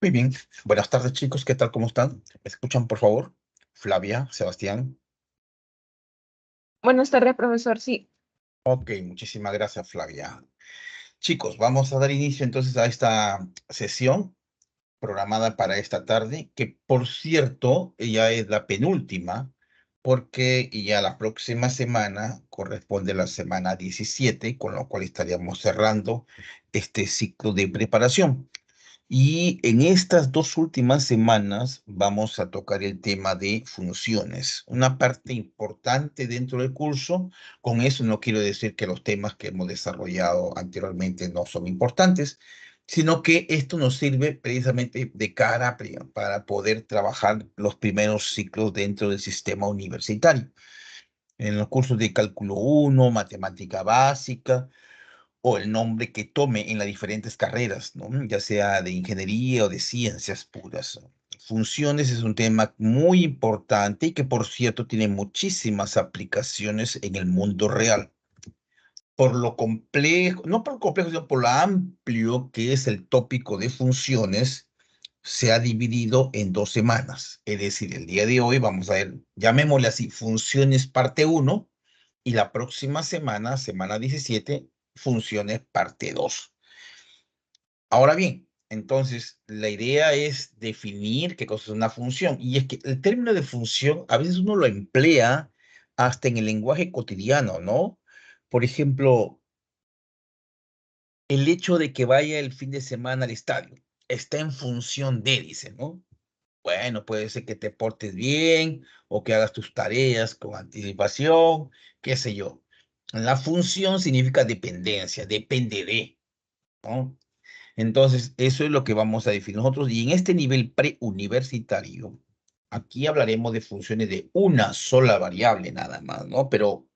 Muy bien. Buenas tardes, chicos. ¿Qué tal? ¿Cómo están? ¿Me escuchan, por favor? Flavia, Sebastián. Buenas tardes, profesor. Sí, Ok, muchísimas gracias, Flavia. Chicos, vamos a dar inicio entonces a esta sesión programada para esta tarde, que por cierto, ya es la penúltima, porque ya la próxima semana corresponde la semana 17, con lo cual estaríamos cerrando este ciclo de preparación. Y en estas dos últimas semanas vamos a tocar el tema de funciones, una parte importante dentro del curso. Con eso no quiero decir que los temas que hemos desarrollado anteriormente no son importantes, sino que esto nos sirve precisamente de cara para poder trabajar los primeros ciclos dentro del sistema universitario. En los cursos de cálculo uno, matemática básica, o el nombre que tome en las diferentes carreras, ¿no? Ya sea de ingeniería o de ciencias puras. Funciones es un tema muy importante y que, por cierto, tiene muchísimas aplicaciones en el mundo real. Por lo complejo, no por lo complejo, sino por lo amplio que es el tópico de funciones, se ha dividido en dos semanas. Es decir, el día de hoy vamos a ver, llamémosle así, funciones parte uno, y la próxima semana, semana 17, funciones parte 2. Ahora bien, entonces la idea es definir qué cosa es una función. Y es que el término de función a veces uno lo emplea hasta en el lenguaje cotidiano, ¿no? Por ejemplo, el hecho de que vaya el fin de semana al estadio está en función de, dice, ¿no? Bueno, puede ser que te portes bien o que hagas tus tareas con anticipación, qué sé yo. La función significa dependencia, depende de, ¿no? Entonces, eso es lo que vamos a definir nosotros. Y en este nivel preuniversitario, aquí hablaremos de funciones de una sola variable nada más, ¿no? Pero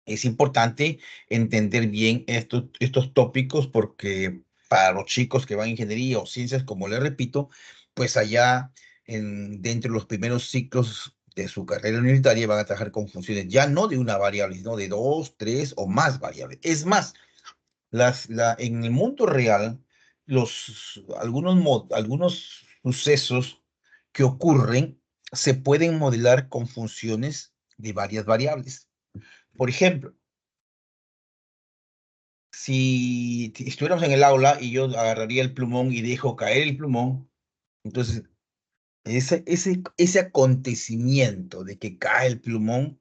es importante entender bien estos tópicos porque para los chicos que van a ingeniería o ciencias, como les repito, pues allá dentro de los primeros ciclos de su carrera universitaria van a trabajar con funciones ya no de una variable, sino de dos, tres o más variables. Es más, en el mundo real, algunos sucesos que ocurren se pueden modelar con funciones de varias variables. Por ejemplo, si estuviéramos en el aula y yo agarraría el plumón y dejo caer el plumón, entonces ese acontecimiento de que cae el plumón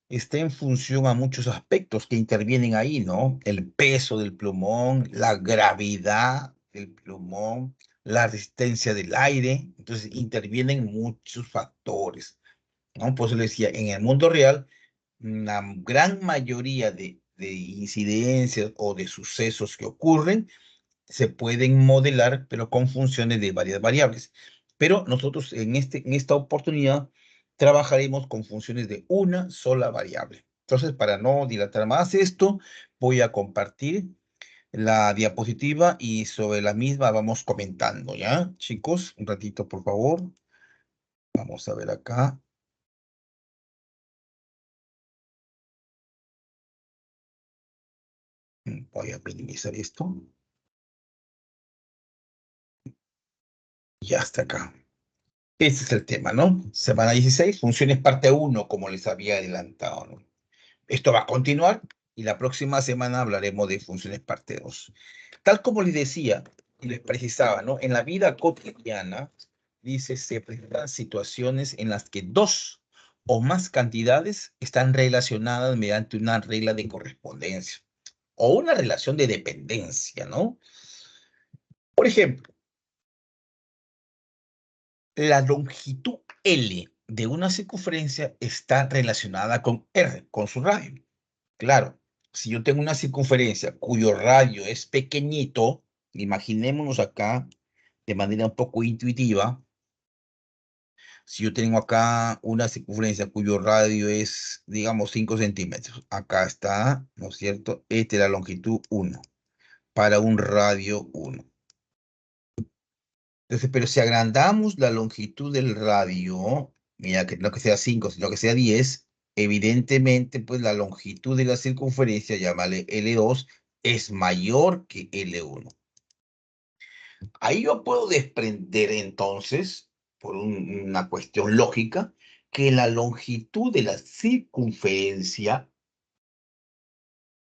está en función a muchos aspectos que intervienen ahí, ¿no? El peso del plumón, la gravedad del plumón, la resistencia del aire, entonces intervienen muchos factores, ¿no? Por eso le decía, en el mundo real, la gran mayoría de incidencias o de sucesos que ocurren se pueden modelar, pero con funciones de varias variables. Pero nosotros en esta oportunidad trabajaremos con funciones de una sola variable. Entonces, para no dilatar más esto, voy a compartir la diapositiva y sobre la misma vamos comentando, ¿ya? Chicos, un ratito, por favor. Vamos a ver acá. Voy a minimizar esto. Ya está acá. Ese es el tema, ¿no? Semana 16, funciones parte uno, como les había adelantado, ¿no? Esto va a continuar y la próxima semana hablaremos de funciones parte 2. Tal como les decía y les precisaba, ¿no? En la vida cotidiana, dice, se presentan situaciones en las que dos o más cantidades están relacionadas mediante una regla de correspondencia o una relación de dependencia, ¿no? Por ejemplo, la longitud L de una circunferencia está relacionada con R, con su radio. Claro, si yo tengo una circunferencia cuyo radio es pequeñito, imaginémonos acá de manera un poco intuitiva, si yo tengo acá una circunferencia cuyo radio es, digamos, 5 centímetros, acá está, ¿no es cierto? Esta es la longitud 1 para un radio 1. Entonces, pero si agrandamos la longitud del radio, mira, que no que sea 5, sino que sea 10, evidentemente, pues la longitud de la circunferencia, llámale L2, es mayor que L1. Ahí yo puedo desprender entonces, por una cuestión lógica, que la longitud de la circunferencia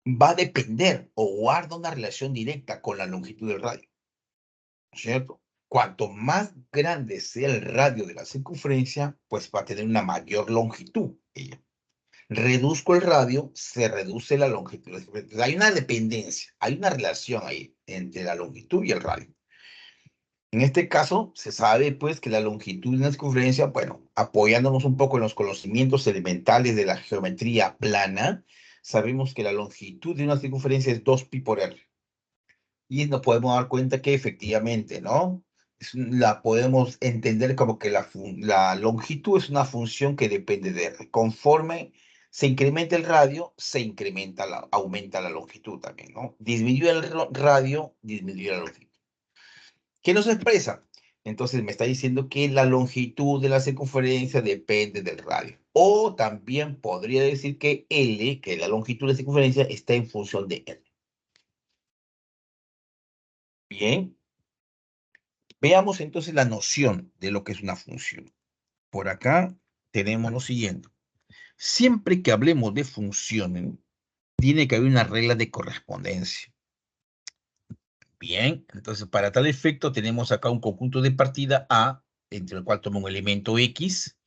va a depender o guarda una relación directa con la longitud del radio, ¿cierto? Cuanto más grande sea el radio de la circunferencia, pues va a tener una mayor longitud ella. Reduzco el radio, se reduce la longitud. Entonces, hay una dependencia, hay una relación ahí entre la longitud y el radio. En este caso, se sabe pues que la longitud de una circunferencia, bueno, apoyándonos un poco en los conocimientos elementales de la geometría plana, sabemos que la longitud de una circunferencia es 2pi por r. Y nos podemos dar cuenta que efectivamente, ¿no? La podemos entender como que la longitud es una función que depende de r. Conforme se incrementa el radio, aumenta la longitud también, ¿no? Disminuye el radio, disminuye la longitud. ¿Qué nos expresa? Entonces me está diciendo que la longitud de la circunferencia depende del radio. O también podría decir que L, que la longitud de la circunferencia, está en función de R. Bien. Veamos entonces la noción de lo que es una función. Por acá tenemos lo siguiente. Siempre que hablemos de funciones, tiene que haber una regla de correspondencia. Bien, entonces para tal efecto tenemos acá un conjunto de partida A, entre el cual toma un elemento X,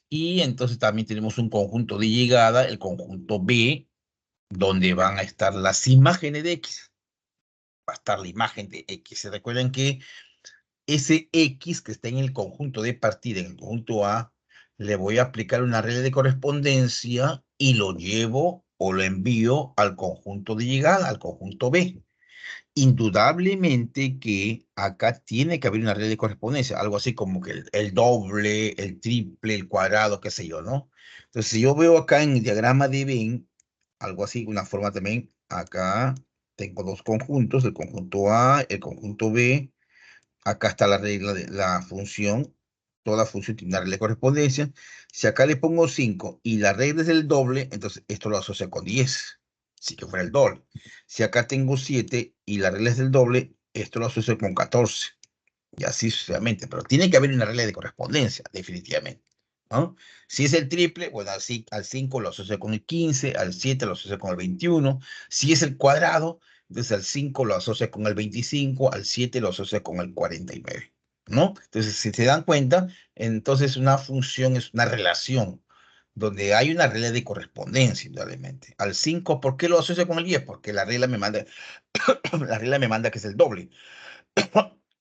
y entonces también tenemos un conjunto de llegada, el conjunto B, donde van a estar las imágenes de X. Va a estar la imagen de X. ¿Se recuerdan que ese X que está en el conjunto de partida, en el conjunto A, le voy a aplicar una regla de correspondencia y lo llevo o lo envío al conjunto de llegada, al conjunto B? Indudablemente que acá tiene que haber una regla de correspondencia, algo así como que el doble, el triple, el cuadrado, qué sé yo, ¿no? Entonces, si yo veo acá en el diagrama de Venn, algo así, una forma también, acá tengo dos conjuntos, el conjunto A, el conjunto B. Acá está la regla de la función. Toda función tiene una regla de correspondencia. Si acá le pongo 5 y la regla es el doble, entonces esto lo asocia con 10. Si que fuera el doble. Si acá tengo 7 y la regla es el doble, esto lo asocio con 14. Y así sucesivamente. Pero tiene que haber una regla de correspondencia, definitivamente, ¿no? Si es el triple, bueno, así al 5 lo asocio con el 15, al 7 lo asocio con el 21. Si es el cuadrado, entonces al 5 lo asocia con el 25, al 7 lo asocia con el 49, ¿no? Entonces, si se dan cuenta, entonces una función es una relación donde hay una regla de correspondencia, indudablemente. Al 5, ¿por qué lo asocia con el 10? Porque la regla me manda, la regla me manda que es el doble.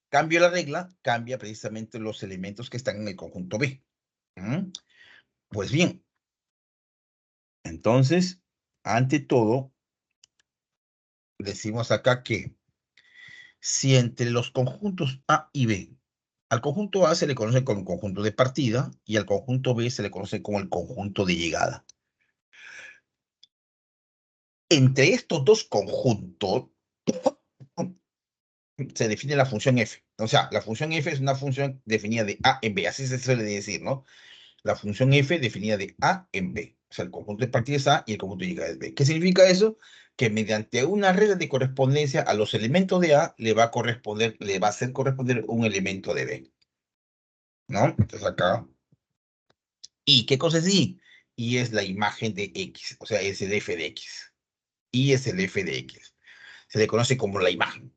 Cambio la regla, cambia precisamente los elementos que están en el conjunto B. ¿Mm? Pues bien, entonces, ante todo, decimos acá que si entre los conjuntos A y B, al conjunto A se le conoce como el conjunto de partida y al conjunto B se le conoce como el conjunto de llegada. Entre estos dos conjuntos se define la función f. O sea, la función f es una función definida de A en B, así se suele decir, ¿no? La función f definida de A en B. O sea, el conjunto de partida es A y el conjunto de llegada es B. ¿Qué significa eso? Que mediante una regla de correspondencia a los elementos de A le va a corresponder, le va a hacer corresponder un elemento de B, ¿no? Entonces acá, ¿y qué cosa es Y? Y es la imagen de X, o sea, es el f de X. Y es el f de X. Se le conoce como la imagen.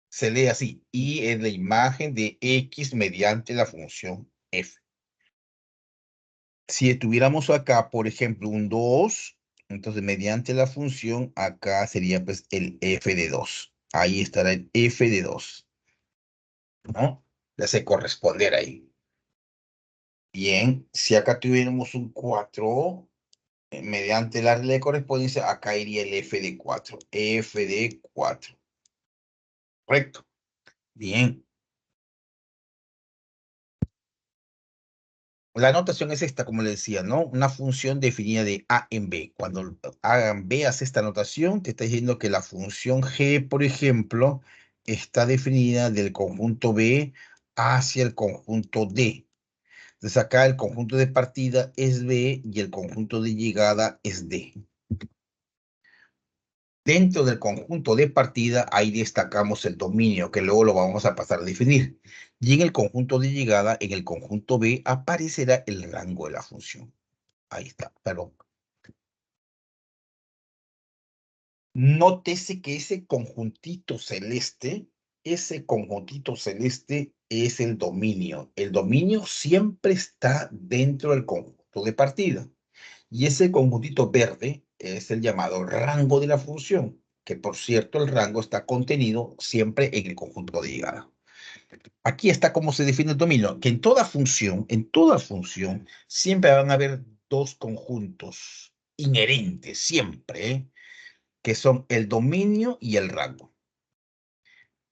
Se lee así, Y es la imagen de X mediante la función f. Si tuviéramos acá, por ejemplo, un 2, entonces mediante la función, acá sería pues el f de 2. Ahí estará el f de 2, ¿no? Le hace corresponder ahí. Bien, si acá tuviéramos un 4, mediante la regla de correspondencia, acá iría el f de 4. F de 4. Correcto. Bien. La notación es esta, como le decía, ¿no? Una función definida de A en B. Cuando veas esta notación, te está diciendo que la función G, por ejemplo, está definida del conjunto B hacia el conjunto D. Entonces acá el conjunto de partida es B y el conjunto de llegada es D. Dentro del conjunto de partida, ahí destacamos el dominio, que luego lo vamos a pasar a definir. Y en el conjunto de llegada, en el conjunto B, aparecerá el rango de la función. Ahí está, perdón. Nótese que ese conjuntito celeste es el dominio. El dominio siempre está dentro del conjunto de partida. Y ese conjuntito verde es el llamado rango de la función, que por cierto el rango está contenido siempre en el conjunto de llegada. Aquí está cómo se define el dominio, que en toda función, siempre van a haber dos conjuntos inherentes, siempre, ¿eh? Que son el dominio y el rango.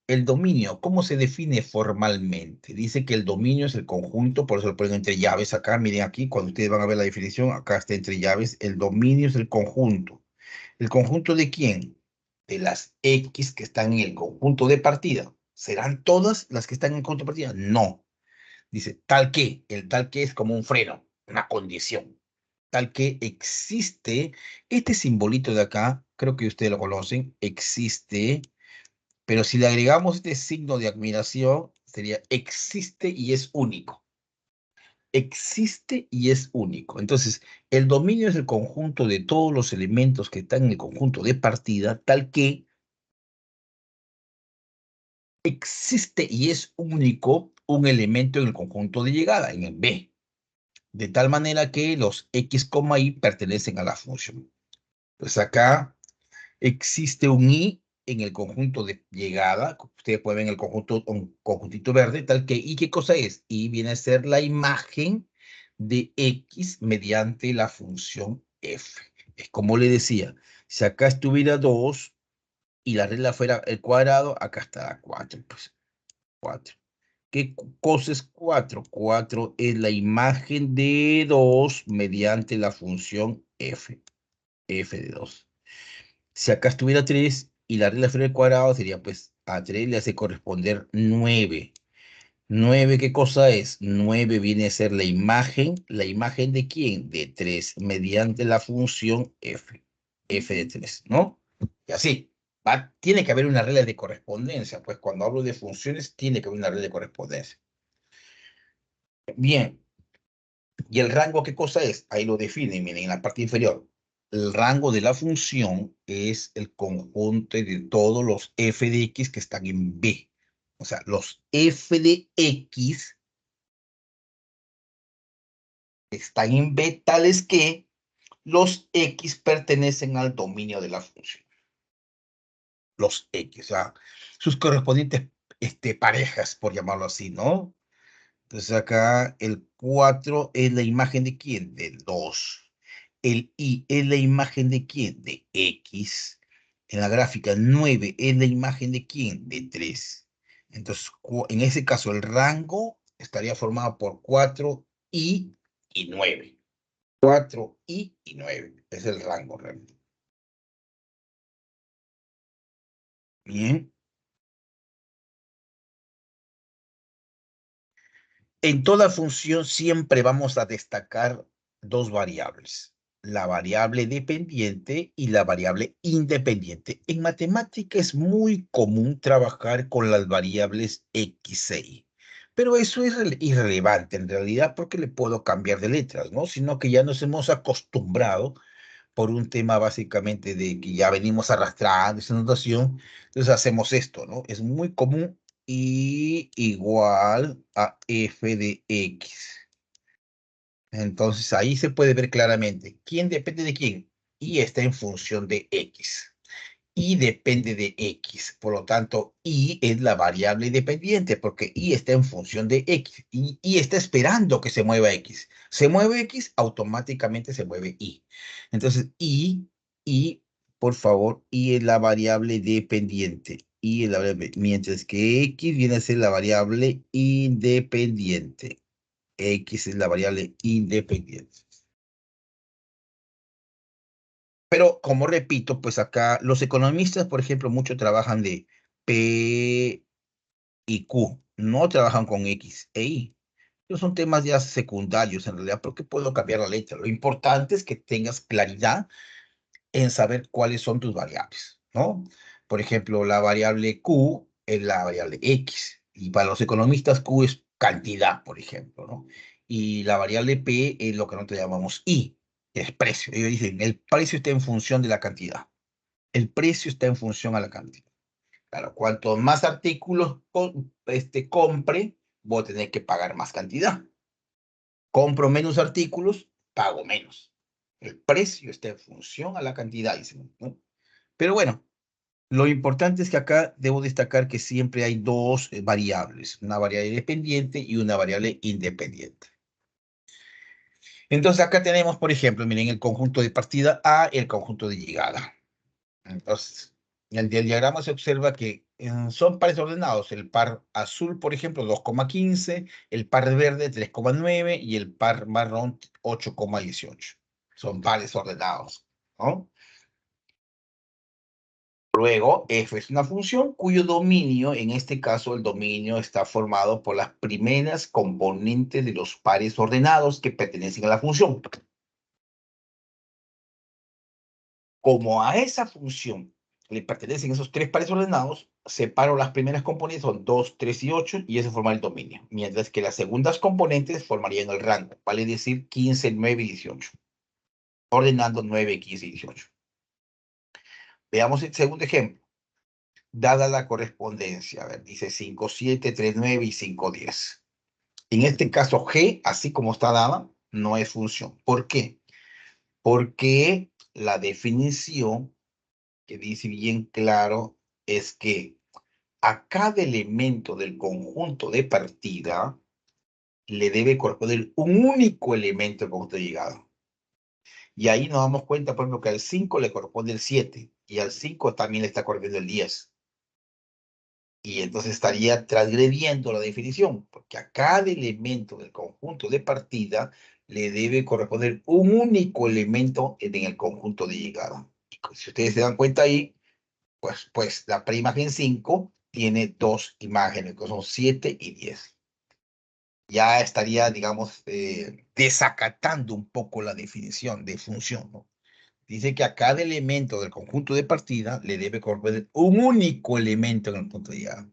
El dominio, ¿cómo se define formalmente? Dice que el dominio es el conjunto, por eso lo ponen entre llaves acá. Miren aquí, cuando ustedes van a ver la definición, acá está entre llaves. El dominio es el conjunto. ¿El conjunto de quién? De las X que están en el conjunto de partida. ¿Serán todas las que están en el conjunto de partida? No. Dice tal que. El tal que es como un freno, una condición. Tal que existe, este simbolito de acá, creo que ustedes lo conocen, existe. Pero si le agregamos este signo de admiración, sería existe y es único. Existe y es único. Entonces, el dominio es el conjunto de todos los elementos que están en el conjunto de partida, tal que existe y es único un elemento en el conjunto de llegada, en el B. De tal manera que los X, Y pertenecen a la función. Pues acá existe un I en el conjunto de llegada. Ustedes pueden ver en el conjunto, un conjuntito verde, tal que ¿y qué cosa es? Y viene a ser la imagen de X mediante la función F. Es como le decía, si acá estuviera 2 y la regla fuera el cuadrado, acá está 4, pues 4. ¿Qué cosa es 4? 4 es la imagen de 2 mediante la función F, F de 2. Si acá estuviera 3 y la regla fuera el cuadrado, sería pues a 3 le hace corresponder 9. 9, ¿qué cosa es? 9 viene a ser la imagen de quién? De 3, mediante la función f, f de 3, ¿no? Y así, tiene que haber una regla de correspondencia, pues cuando hablo de funciones, tiene que haber una regla de correspondencia. Bien, ¿y el rango qué cosa es? Ahí lo definen, miren, en la parte inferior. El rango de la función es el conjunto de todos los f de x que están en B. O sea, los f de x están en B tales que los x pertenecen al dominio de la función. Los x, o sea, sus correspondientes parejas, por llamarlo así, ¿no? Entonces acá el 4 es la imagen de quién? Del 2. El I es la imagen de quién? De X. En la gráfica 9 es la imagen de quién? De 3. Entonces, en ese caso, el rango estaría formado por 4i y 9. 4i y 9. Es el rango realmente. Bien. En toda función siempre vamos a destacar dos variables, la variable dependiente y la variable independiente. En matemática es muy común trabajar con las variables X e Y, pero eso es irrelevante en realidad porque le puedo cambiar de letras, ¿no? Sino que ya nos hemos acostumbrado por un tema básicamente de que ya venimos arrastrando esa notación, entonces hacemos esto, ¿no? Es muy común y igual a f de x. Entonces ahí se puede ver claramente quién depende de quién. Y está en función de x. Y depende de x. Por lo tanto, y es la variable dependiente porque y está en función de x. Y está esperando que se mueva x. Se mueve x, automáticamente se mueve y. Entonces, y, por favor, y es la variable dependiente. Y es la variable, mientras que x viene a ser la variable independiente. X es la variable independiente. Pero como repito, pues acá los economistas, por ejemplo, mucho trabajan de P y Q, no trabajan con X e Y. Esos son temas ya secundarios en realidad, porque puedo cambiar la letra. Lo importante es que tengas claridad en saber cuáles son tus variables. ¿no? Por ejemplo, la variable Q es la variable X, y para los economistas Q es cantidad, por ejemplo, ¿no? Y la variable P es lo que nosotros llamamos I, que es precio. Ellos dicen, el precio está en función de la cantidad. El precio está en función a la cantidad. Claro, cuanto más artículos compre, voy a tener que pagar más cantidad. Compro menos artículos, pago menos. El precio está en función a la cantidad, dicen, ¿no? Pero bueno, lo importante es que acá debo destacar que siempre hay dos variables, una variable dependiente y una variable independiente. Entonces acá tenemos, por ejemplo, miren, el conjunto de partida A y el conjunto de llegada. Entonces, en el diagrama se observa que son pares ordenados. El par azul, por ejemplo, 2,15, el par verde 3,9 y el par marrón 8,18. Son pares ordenados, ¿no? Luego, f es una función cuyo dominio, en este caso el dominio está formado por las primeras componentes de los pares ordenados que pertenecen a la función. Como a esa función le pertenecen esos tres pares ordenados, separo las primeras componentes, son 2, 3 y 8, y eso forma el dominio. Mientras que las segundas componentes formarían el rango, vale decir 15, 9 y 18. Ordenando 9, 15 y 18. Veamos el segundo ejemplo. Dada la correspondencia, a ver, dice 5, 7, 3, 9 y 5, 10. En este caso, G, así como está dada, no es función. ¿Por qué? Porque la definición que dice bien claro es que a cada elemento del conjunto de partida le debe corresponder un único elemento del conjunto de llegada. Y ahí nos damos cuenta, por ejemplo, que al 5 le corresponde el 7 y al 5 también le está correspondiendo el 10. Y entonces estaría transgrediendo la definición, porque a cada elemento del conjunto de partida le debe corresponder un único elemento en el conjunto de llegada. Y si ustedes se dan cuenta ahí, pues la preimagen 5 tiene dos imágenes, que son 7 y 10. Ya estaría, digamos, desacatando un poco la definición de función, ¿no? Dice que a cada elemento del conjunto de partida le debe corresponder un único elemento en el punto de llegada.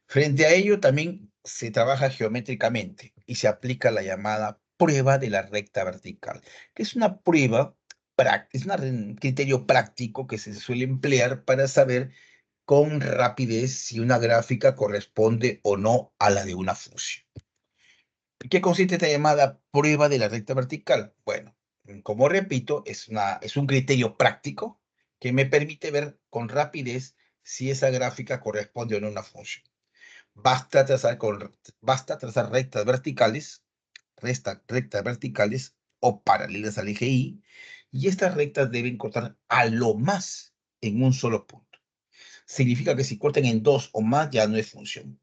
Frente a ello, también se trabaja geométricamente y se aplica la llamada prueba de la recta vertical, que es una prueba, es un criterio práctico que se suele emplear para saber con rapidez si una gráfica corresponde o no a la de una función. ¿En qué consiste esta llamada prueba de la recta vertical? Bueno, como repito, es un criterio práctico que me permite ver con rapidez si esa gráfica corresponde o no a una función. Basta trazar rectas verticales o paralelas al eje Y, y estas rectas deben cortar a lo más en un solo punto. Significa que si cortan en dos o más ya no es función.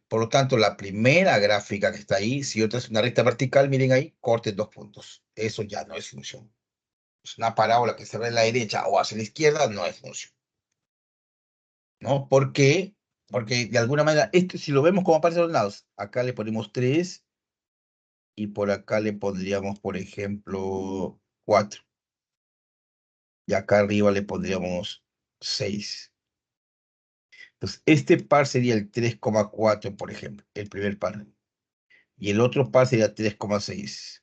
Por lo tanto, la primera gráfica que está ahí, si otra es una recta vertical, miren ahí, corte en 2 puntos. Eso ya no es función. Es una parábola que se ve a la derecha o hacia la izquierda, no es función. ¿No? ¿Por qué? Porque de alguna manera, esto si lo vemos como pares ordenados, acá le ponemos 3 y por acá le pondríamos, por ejemplo, 4. Y acá arriba le pondríamos 6. Entonces, este par sería el 3,4, por ejemplo, el primer par. Y el otro par sería 3,6.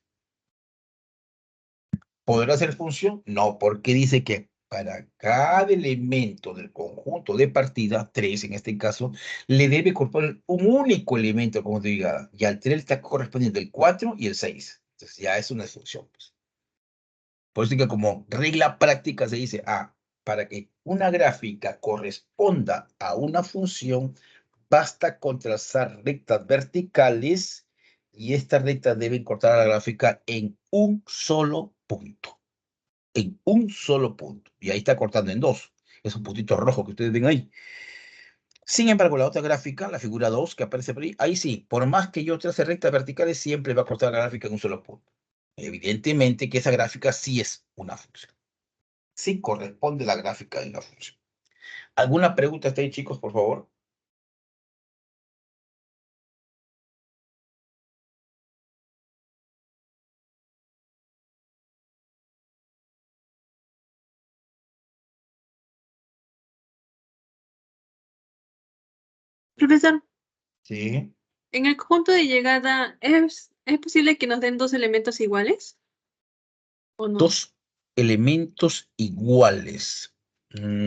¿Podrá ser función? No, porque dice que para cada elemento del conjunto de partida, 3 en este caso, le debe corresponder un único elemento, como te diga, y al 3 está correspondiendo el 4 y el 6. Entonces ya es una función, pues. Por eso que como regla práctica se dice, para que una gráfica corresponda a una función, basta con trazar rectas verticales y estas rectas deben cortar a la gráfica en un solo punto. En un solo punto. Y ahí está cortando en dos. Esos puntitos rojos que ustedes ven ahí. Sin embargo, la otra gráfica, la figura 2 que aparece por ahí sí, por más que yo trace rectas verticales, siempre va a cortar la gráfica en un solo punto. Evidentemente que esa gráfica sí es una función. Sí corresponde la gráfica de la función. ¿Alguna pregunta hasta ahí, chicos, por favor? Profesor, ¿Sí? en el conjunto de llegada, ¿es posible que nos den dos elementos iguales o no? Dos elementos iguales.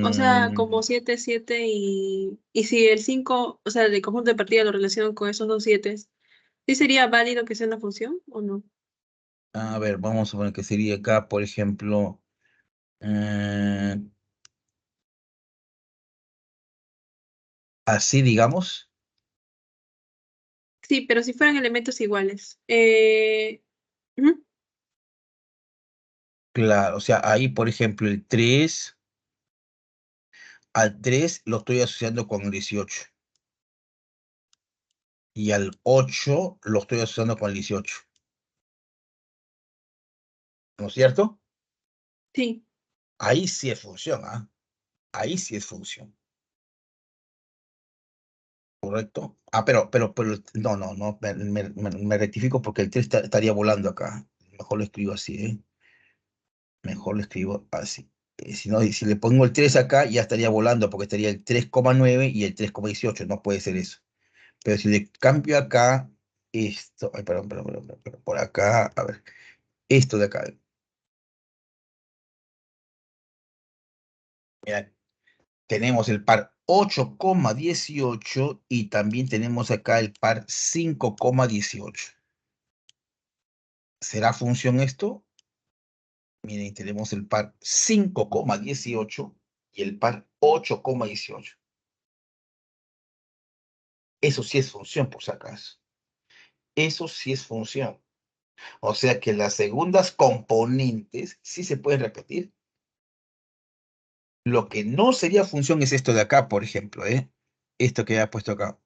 O sea, Mm, como 7 7 y si el 5, o sea, el conjunto de partida lo relacionan con esos dos 7, ¿sí sería válido que sea una función o no? a ver, vamos a ver qué sería acá, por ejemplo. eh, así, digamos. Sí, pero si fueran elementos iguales. Ujú. Claro, o sea, ahí, por ejemplo, el 3 al 3 lo estoy asociando con el 18. Y al 8 lo estoy asociando con el 18. ¿No es cierto? Sí. Ahí sí es función, ¿ah? Ahí sí es función. ¿Correcto? Ah, pero, no, no, no, me rectifico porque el 3 estaría volando acá. Mejor lo escribo así, ¿eh? Mejor lo escribo así. Si no, si le pongo el 3 acá, ya estaría volando porque estaría el 3,9 y el 3,18. No puede ser eso. Pero si le cambio acá, esto, ay, perdón, por acá, a ver, esto de acá. Mira, tenemos el par 8,18 y también tenemos acá el par 5,18. ¿Será función esto? Miren, tenemos el par 5,18 y el par 8,18. Eso sí es función, por si acaso. Eso sí es función. O sea que las segundas componentes sí se pueden repetir. Lo que no sería función es esto de acá, por ejemplo, ¿eh? Esto que he puesto acá.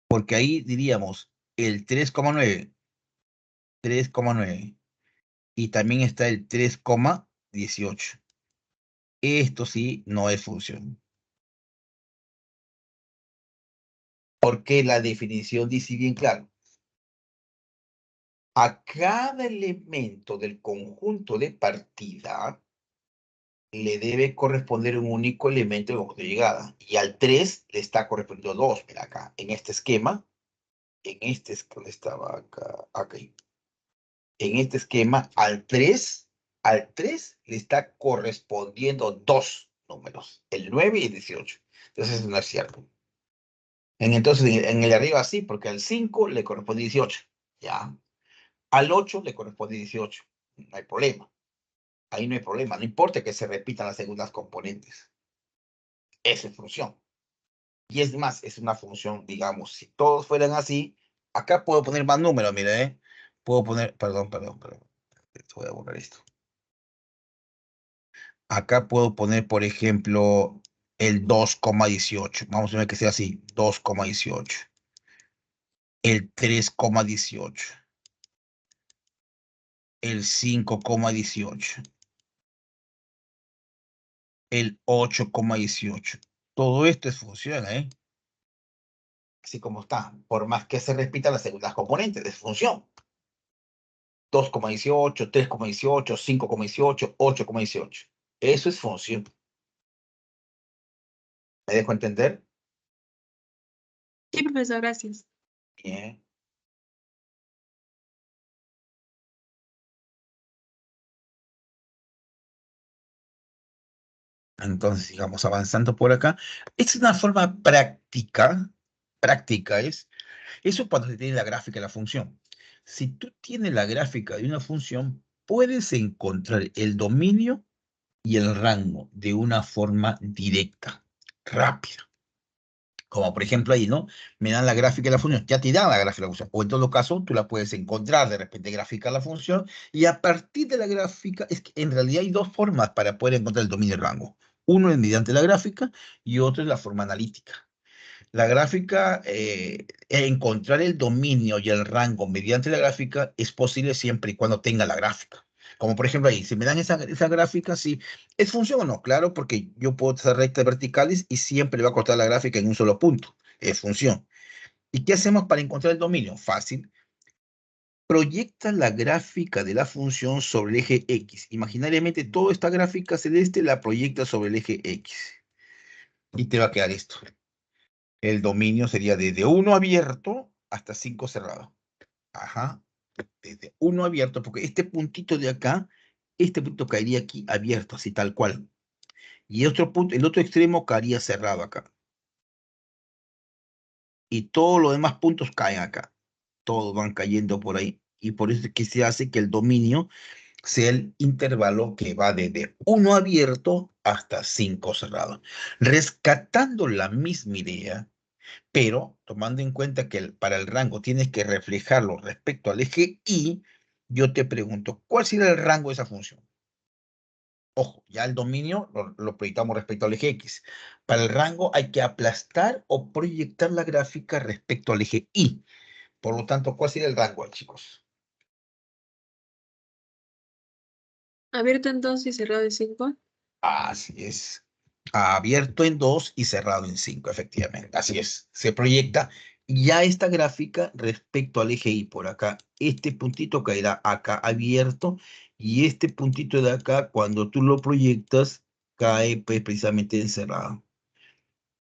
Porque ahí diríamos el 3,9 y también está el 3,18. Esto sí no es función. Porque la definición dice bien claro. A cada elemento del conjunto de partida le debe corresponder un único elemento de conjunto de llegada. Y al 3 le está correspondiendo 2. Mira acá, en este esquema, estaba acá, aquí. En este esquema, al 3 le está correspondiendo dos números, el 9 y el 18. Entonces eso no es cierto. Entonces, en el de arriba sí, porque al 5 le corresponde 18. Ya. Al 8 le corresponde 18. No hay problema. Ahí no hay problema. No importa que se repitan las segundas componentes. Esa es función. Y es más, es una función, digamos, si todos fueran así, acá puedo poner más números, mire, ¿eh? Puedo poner, perdón. Voy a borrar esto. Acá puedo poner, por ejemplo, el 2,18. Vamos a ver que sea así, 2,18. El 3,18. El 5,18. El 8,18. Todo esto es función, ¿eh? Así como está. Por más que se repitan las segundas componentes, es función. 2,18, 3,18, 5,18, 8,18. Eso es función. ¿Me dejo entender? Sí, profesor, gracias. Bien. Entonces, sigamos avanzando por acá. Es una forma práctica es, eso cuando se tiene la gráfica de la función. Si tú tienes la gráfica de una función, puedes encontrar el dominio y el rango de una forma directa, rápida. Como por ejemplo ahí, ¿no? Me dan la gráfica de la función, ya te dan la gráfica de la función. O en todo caso, tú la puedes encontrar, de repente graficar la función, y a partir de la gráfica, es que en realidad hay dos formas para poder encontrar el dominio y el rango. Uno es mediante la gráfica y otro es la forma analítica. La gráfica, encontrar el dominio y el rango mediante la gráfica es posible siempre y cuando tenga la gráfica. Como por ejemplo ahí, si me dan esa gráfica, si es función o no, claro, porque yo puedo hacer rectas verticales y siempre va a cortar la gráfica en un solo punto. Es función. ¿Y qué hacemos para encontrar el dominio? Fácil. Proyecta la gráfica de la función sobre el eje X. Imaginariamente, toda esta gráfica celeste la proyecta sobre el eje X. Y te va a quedar esto. El dominio sería desde 1 abierto hasta 5 cerrado. Ajá. Desde 1 abierto, porque este puntito de acá, este punto caería aquí abierto, así tal cual. Y otro punto, el otro extremo caería cerrado acá. Y todos los demás puntos caen acá. Todos van cayendo por ahí. Y por eso es que se hace que el dominio sea el intervalo que va desde 1 abierto hasta 5 cerrado. Rescatando la misma idea, pero tomando en cuenta que para el rango tienes que reflejarlo respecto al eje Y, yo te pregunto, ¿cuál será el rango de esa función? Ojo, ya el dominio lo proyectamos respecto al eje X. Para el rango hay que aplastar o proyectar la gráfica respecto al eje Y. Por lo tanto, ¿cuál sería el rango, chicos? Abierto en 2 y cerrado en 5. Así es. Abierto en 2 y cerrado en 5, efectivamente. Así es. Se proyecta ya esta gráfica respecto al eje Y por acá. Este puntito caerá acá abierto y este puntito de acá, cuando tú lo proyectas, cae pues, precisamente en cerrado.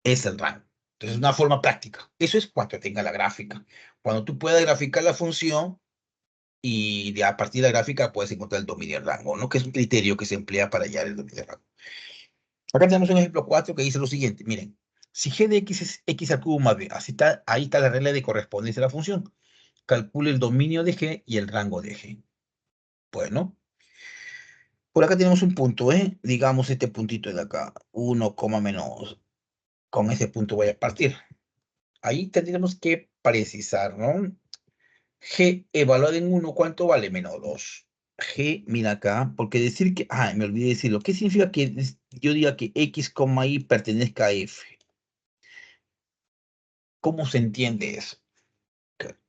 Es el rango. Entonces, es una forma práctica. Eso es cuando tenga la gráfica. Cuando tú puedas graficar la función y a partir de la gráfica puedes encontrar el dominio del rango, ¿no? Que es un criterio que se emplea para hallar el dominio del rango. Acá tenemos un ejemplo 4 que dice lo siguiente, miren, si g de x es x al cubo más b, así está, ahí está la regla de correspondencia de la función. Calcule el dominio de g y el rango de g. Bueno, por acá tenemos un punto, ¿eh? Digamos este puntito de acá, 1, menos, con ese punto voy a partir. Ahí tendríamos que precisar, ¿no? G evaluado en 1, ¿cuánto vale? Menos 2. G, mira acá, porque decir que, me olvidé decirlo. ¿Qué significa que yo diga que x, y pertenezca a f? ¿Cómo se entiende eso?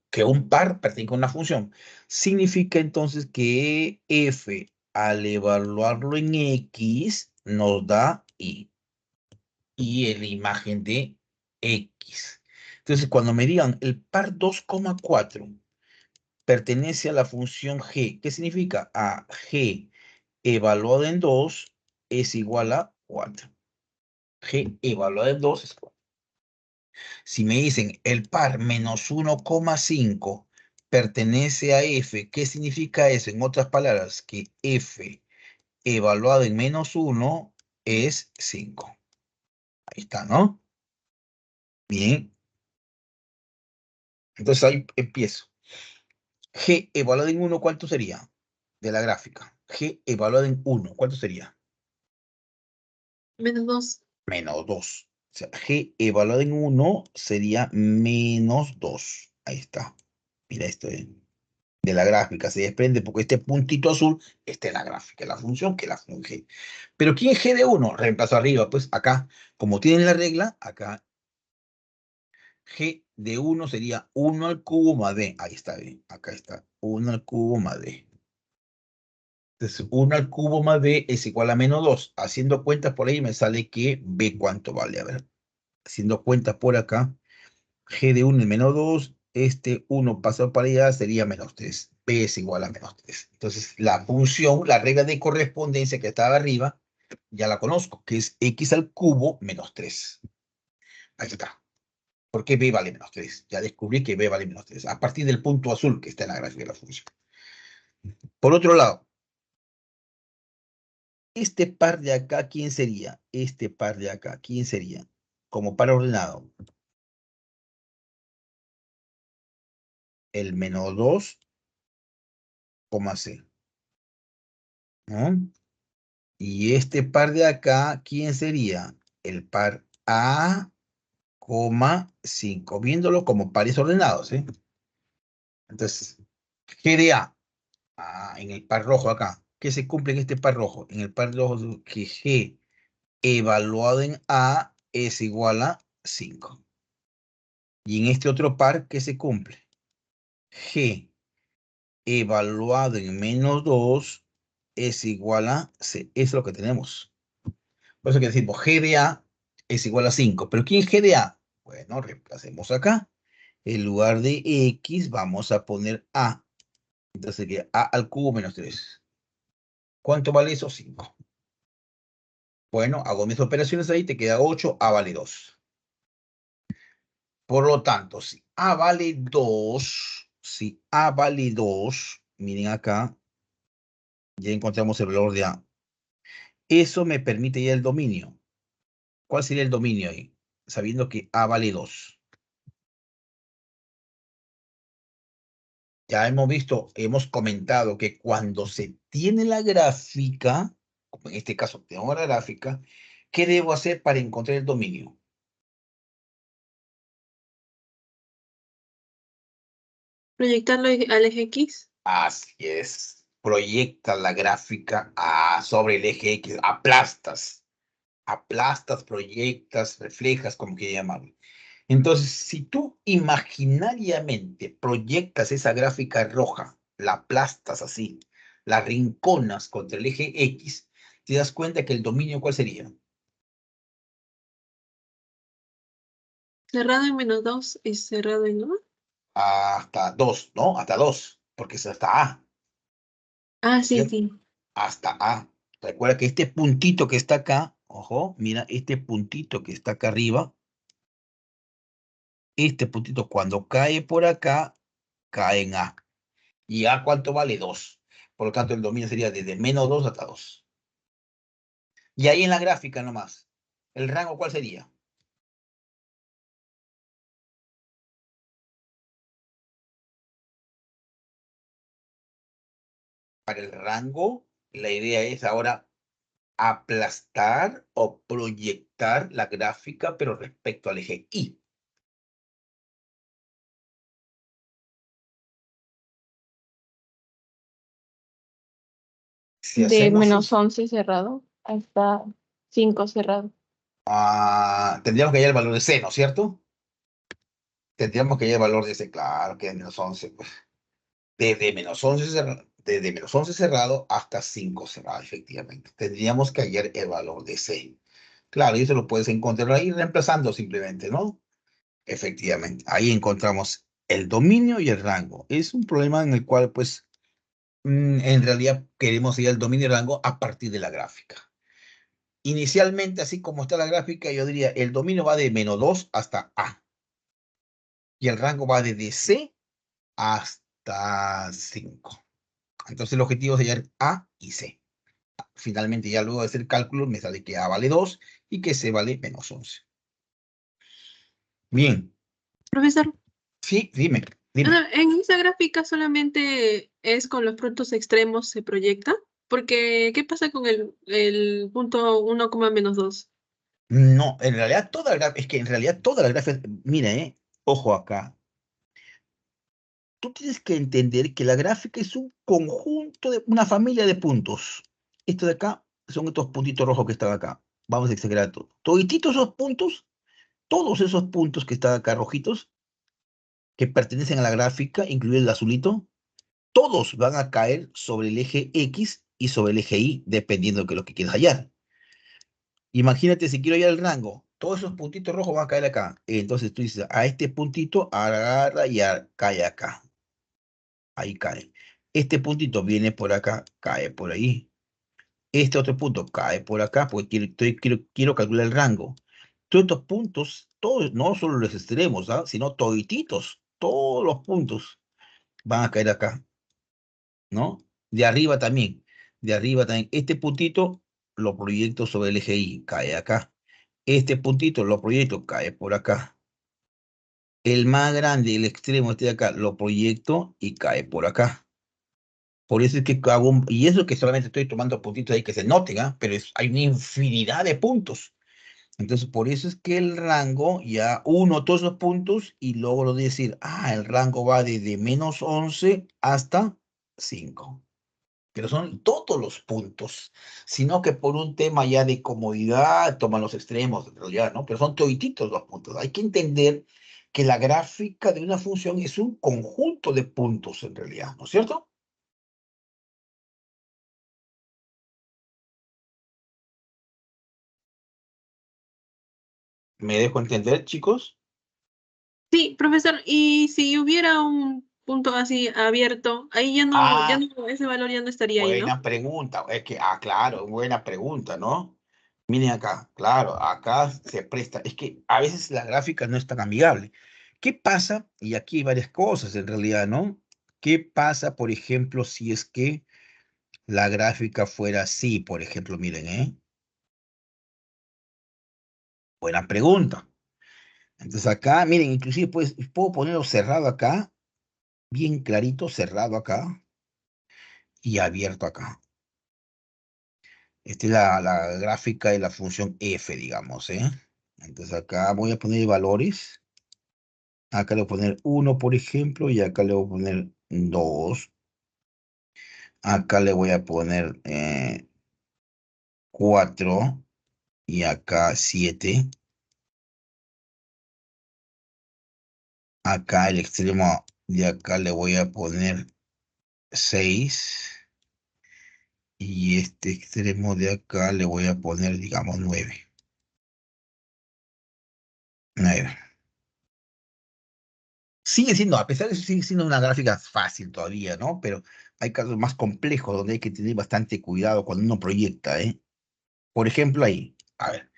Que un par pertenezca a una función. Significa entonces que f, al evaluarlo en x, nos da y en la imagen de x. Entonces, cuando me digan el par 2,4 pertenece a la función g, ¿qué significa? A g evaluado en 2 es igual a 4. G evaluado en 2 es 4. Si me dicen el par menos 1,5 pertenece a f, ¿qué significa eso? En otras palabras, que f evaluado en menos 1 es 5. Ahí está, ¿no? Bien. Entonces ahí empiezo. G evaluado en 1, ¿cuánto sería? De la gráfica. G evaluado en 1, ¿cuánto sería? Menos 2. Menos 2. O sea, G evaluado en 1 sería menos 2. Ahí está. Mira esto de la gráfica. Se desprende porque este puntito azul está en la gráfica, la función que es la función G. Pero ¿quién es G de 1? Reemplazo arriba, pues acá. Como tienen la regla, acá G de 1 sería 1 al cubo más D. Ahí está bien. Acá está. 1 al cubo más D. Entonces, 1 al cubo más B es igual a menos 2. Haciendo cuentas por ahí me sale que B cuánto vale. A ver, haciendo cuentas por acá. G de 1 es menos 2. Este 1 pasado para allá sería menos 3. B es igual a menos 3. Entonces, la función, la regla de correspondencia que estaba arriba, ya la conozco, que es x al cubo menos 3. Ahí está. ¿Por qué B vale menos 3? Ya descubrí que B vale menos 3. A partir del punto azul que está en la gráfica de la función. Por otro lado, este par de acá, ¿quién sería? Este par de acá, ¿quién sería? Como par ordenado. El menos 2, C. ¿No? Y este par de acá, ¿quién sería? El par A, 5. Viéndolo como pares ordenados, ¿eh? Entonces, G de A, en el par rojo acá. ¿Qué se cumple en este par rojo? En el par rojo que G evaluado en A es igual a 5. Y en este otro par, ¿qué se cumple? G evaluado en menos 2 es igual a C. Es lo que tenemos. Por eso que decimos G de A es igual a 5. ¿Pero quién es G de A? Bueno, reemplacemos acá. En lugar de X vamos a poner A. Entonces sería A al cubo menos 3. ¿Cuánto vale eso? 5. Bueno, hago mis operaciones ahí, te queda 8, A vale 2. Por lo tanto, si A vale 2, miren acá, ya encontramos el valor de A. Eso me permite ya el dominio. ¿Cuál sería el dominio ahí? Sabiendo que A vale 2. Ya hemos visto, hemos comentado que cuando se tiene la gráfica, como en este caso tengo la gráfica, ¿qué debo hacer para encontrar el dominio? Proyectarlo al eje X. Así es. Proyecta la gráfica sobre el eje X, aplastas, proyectas, reflejas, como quieras llamarlo. Entonces, si tú imaginariamente proyectas esa gráfica roja, la aplastas así, la rinconas contra el eje X, te das cuenta que el dominio, ¿cuál sería? Cerrado en -2 y cerrado en 1. Hasta 2, ¿no? Hasta 2, porque es hasta A, Ah, sí, ¿cierto? sí. Hasta A. Recuerda que este puntito que está acá, ojo, mira, este puntito que está acá arriba, este puntito cuando cae por acá, cae en A. ¿Y A cuánto vale? 2. Por lo tanto, el dominio sería desde -2 hasta 2. Y ahí en la gráfica nomás, ¿el rango cuál sería? Para el rango, la idea es ahora aplastar o proyectar la gráfica, pero respecto al eje Y. Si De hacemos, -11 cerrado hasta 5 cerrado. tendríamos que hallar el valor de C, ¿no es cierto? Tendríamos que hallar el valor de C, claro que es -11, pues. Desde -11 cerrado hasta 5 cerrado, efectivamente. Tendríamos que hallar el valor de C. Claro, y eso lo puedes encontrar ahí reemplazando simplemente, ¿no? Efectivamente, ahí encontramos el dominio y el rango. Es un problema en el cual, pues, en realidad queremos hallar el dominio y el rango a partir de la gráfica. Inicialmente, así como está la gráfica, yo diría, el dominio va de -2 hasta A. Y el rango va desde C hasta 5. Entonces el objetivo es hallar A y C. Finalmente, ya luego de hacer cálculos, me sale que A vale 2 y que C vale -11. Bien, Profesor, sí, dime. en esa gráfica solamente es con los puntos extremos se proyecta, porque ¿qué pasa con el punto 1, -2? No, en realidad es que en realidad toda la gráfica, mira, ojo acá. Tú tienes que entender que la gráfica es un conjunto de una familia de puntos. Esto de acá son estos puntitos rojos que están acá. Vamos a exagerar todo. Todititos esos puntos, todos esos puntos que están acá rojitos, que pertenecen a la gráfica, incluido el azulito, todos van a caer sobre el eje X y sobre el eje Y, dependiendo de lo que quieras hallar. Imagínate si quiero hallar el rango, todos esos puntitos rojos van a caer acá. Entonces tú dices, a este puntito agarra y cae acá. Ahí cae. Este puntito viene por acá, cae por ahí. Este otro punto cae por acá, porque quiero calcular el rango. Todos estos puntos, todos, no solo los extremos, sino todititos, todos los puntos van a caer acá, ¿no? De arriba también, de arriba también. Este puntito lo proyecto sobre el eje Y, cae acá. Este puntito lo proyecto, cae por acá. El más grande, el extremo este de acá, lo proyecto y cae por acá. Por eso es que hago y eso que solamente estoy tomando puntitos ahí que se noten, pero hay una infinidad de puntos. Entonces, por eso es que el rango ya uno todos los puntos y luego lo decir, el rango va desde -11 hasta 5. Pero son todos los puntos, sino que por un tema ya de comodidad toman los extremos, en realidad, ¿no? Pero son todititos los puntos. Hay que entender que la gráfica de una función es un conjunto de puntos, en realidad, ¿no es cierto? ¿Me dejo entender, chicos? Sí, profesor, y si hubiera un punto así abierto, ahí Ah, ese valor ya no estaría ahí, ¿no? buena pregunta. Es que, claro, buena pregunta, ¿no? Miren acá, claro, acá se presta. Es que a veces la gráfica no es tan amigable. ¿Qué pasa? Y aquí hay varias cosas en realidad, ¿no? ¿Qué pasa, por ejemplo, si es que la gráfica fuera así, por ejemplo? Miren, ¿eh? Buena pregunta. Entonces acá, miren, inclusive pues, puedo ponerlo cerrado acá, bien clarito, cerrado acá y abierto acá. Esta es la gráfica de la función f, digamos, ¿eh? Entonces acá voy a poner valores. Acá le voy a poner 1, por ejemplo, y acá le voy a poner 2. Acá le voy a poner 4 y acá 7. Acá el extremo de acá le voy a poner 6. Y este extremo de acá le voy a poner, digamos, 9. 9. Sigue siendo, a pesar de eso, sigue siendo una gráfica fácil todavía, ¿no? Pero hay casos más complejos donde hay que tener bastante cuidado cuando uno proyecta, ¿eh? Por ejemplo, ahí, a ver,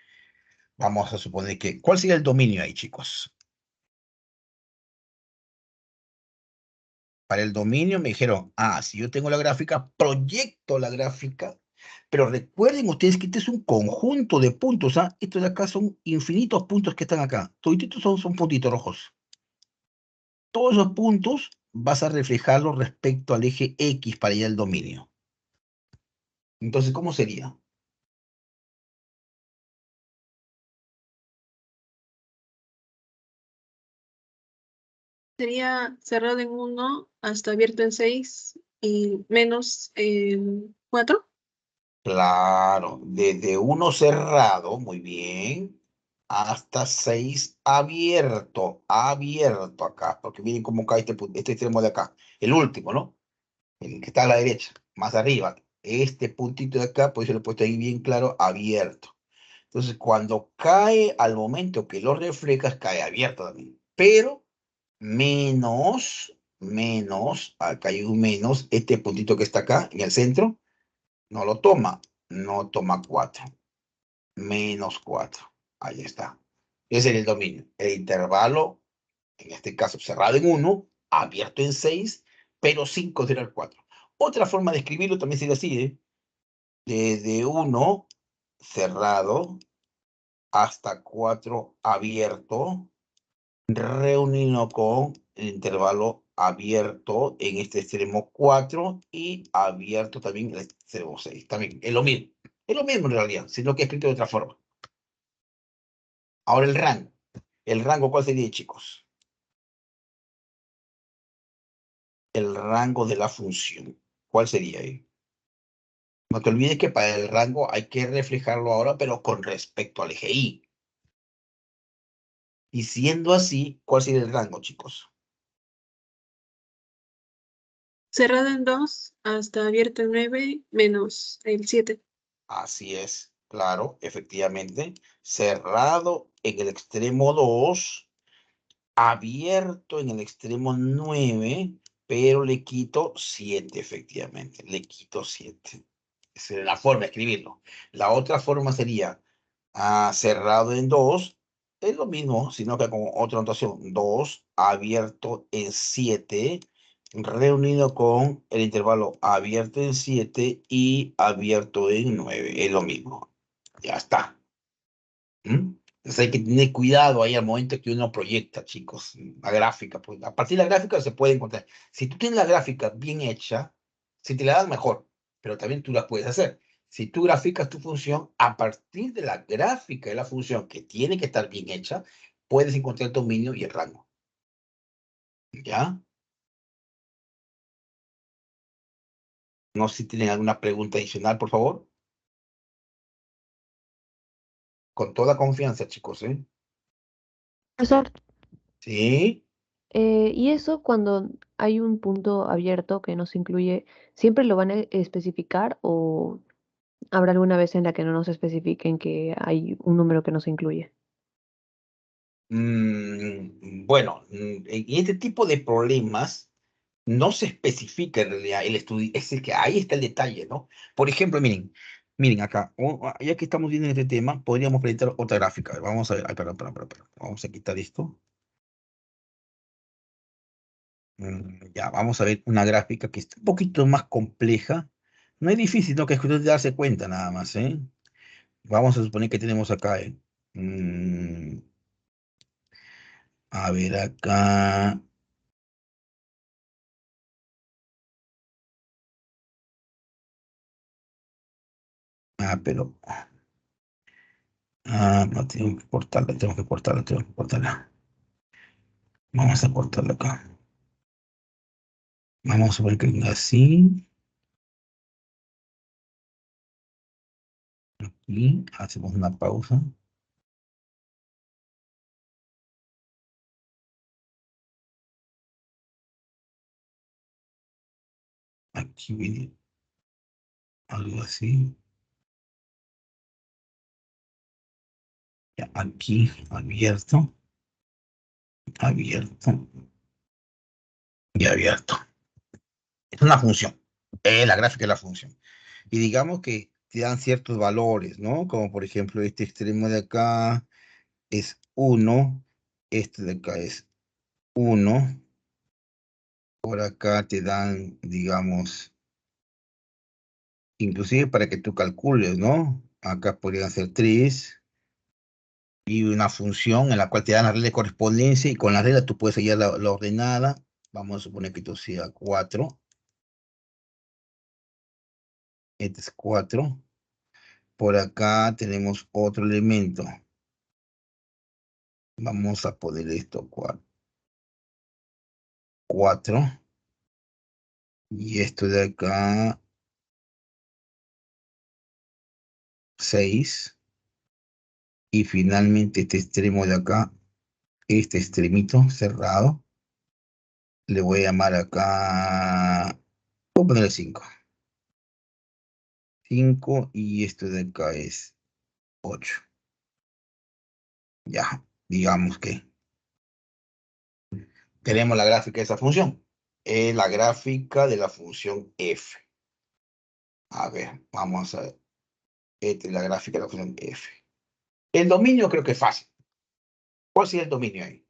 vamos a suponer que, ¿cuál sería el dominio ahí, chicos? Para el dominio me dijeron, si yo tengo la gráfica, proyecto la gráfica, pero recuerden ustedes que este es un conjunto de puntos, ¿ah? Estos de acá son infinitos puntos que están acá. Toditos son puntitos rojos. Todos esos puntos vas a reflejarlos respecto al eje X para allá el dominio. Entonces, ¿cómo sería? Sería cerrado en 1 hasta abierto en 6 y menos en 4. Claro, desde 1 cerrado, muy bien, hasta 6 abierto, abierto acá, porque miren cómo cae este extremo de acá, el último, ¿no? El que está a la derecha, más arriba. Este puntito de acá, pues yo lo he puesto ahí bien claro, abierto. Entonces, cuando cae al momento que lo reflejas, cae abierto también. Pero menos, acá hay un menos, este puntito que está acá en el centro, no lo toma, no toma 4, menos 4. Ahí está. Ese es el dominio. El intervalo, en este caso cerrado en 1, abierto en 6, pero sin considerar 4. Otra forma de escribirlo también sería así, ¿eh? Desde 1 cerrado hasta 4 abierto, reunido con el intervalo abierto en este extremo 4 y abierto también en el extremo 6. También es lo mismo. Es lo mismo en realidad, sino que escrito de otra forma. Ahora el rango. ¿El rango cuál sería, chicos? El rango de la función. ¿Cuál sería ahí? No te olvides que para el rango hay que reflejarlo ahora, pero con respecto al eje Y. Y siendo así, ¿cuál sería el rango, chicos? Cerrado en 2 hasta abierto en 9 menos el 7. Así es, claro, efectivamente. Cerrado en el extremo 2, abierto en el extremo 9, pero le quito 7, efectivamente. Le quito 7. Esa es la forma de escribirlo. La otra forma sería cerrado en 2, es lo mismo, sino que con otra notación. 2 abierto en 7, reunido con el intervalo abierto en 7 y abierto en 9. Es lo mismo. Ya está. Entonces hay que tener cuidado ahí al momento que uno proyecta, chicos, la gráfica. Pues, a partir de la gráfica se puede encontrar. Si tú tienes la gráfica bien hecha, si te la das mejor, pero también tú la puedes hacer. Si tú graficas tu función, a partir de la gráfica de la función que tiene que estar bien hecha, puedes encontrar el dominio y el rango. ¿Ya? No sé si tienen alguna pregunta adicional, por favor. Con toda confianza, chicos, ¿eh? Profesor, Sí. y eso cuando hay un punto abierto que no se incluye, ¿siempre lo van a especificar o habrá alguna vez en la que no nos especifiquen que hay un número que no se incluye? Bueno, en este tipo de problemas no se especifica en realidad el estudio, es el que ahí está el detalle, ¿no? Por ejemplo, miren acá, ya que estamos viendo este tema, podríamos presentar otra gráfica. A ver, vamos a ver, ay, perdón, vamos a quitar esto. Ya, vamos a ver una gráfica que está un poquito más compleja. No es difícil, no, que es cuestión de darse cuenta nada más, ¿eh? Vamos a suponer que tenemos acá, a ver acá. Pero. No, tengo que cortarla, tengo que cortarla, tengo que cortarla. Vamos a cortarla acá. Vamos a suponer que venga así. Y hacemos una pausa. Aquí viene algo así. Ya, aquí abierto, abierto y abierto. Es una función. La gráfica es la función. Y digamos que te dan ciertos valores, ¿no? Como por ejemplo, este extremo de acá es 1, este de acá es 1. Por acá te dan, digamos, inclusive para que tú calcules, ¿no? Acá podrían ser 3 y una función en la cual te dan la regla de correspondencia y con la regla tú puedes hallar la ordenada. Vamos a suponer que esto sea 4. Este es 4. Por acá tenemos otro elemento. Vamos a poner esto 4. Y esto de acá 6. Y finalmente este extremo de acá, este extremito cerrado, le voy a llamar acá, voy a ponerle 5. 5 y esto de acá es 8. Ya, digamos que tenemos la gráfica de esa función. Es la gráfica de la función f. A ver, vamos a ver. Esta es la gráfica de la función f. El dominio creo que es fácil. ¿Cuál sería el dominio ahí?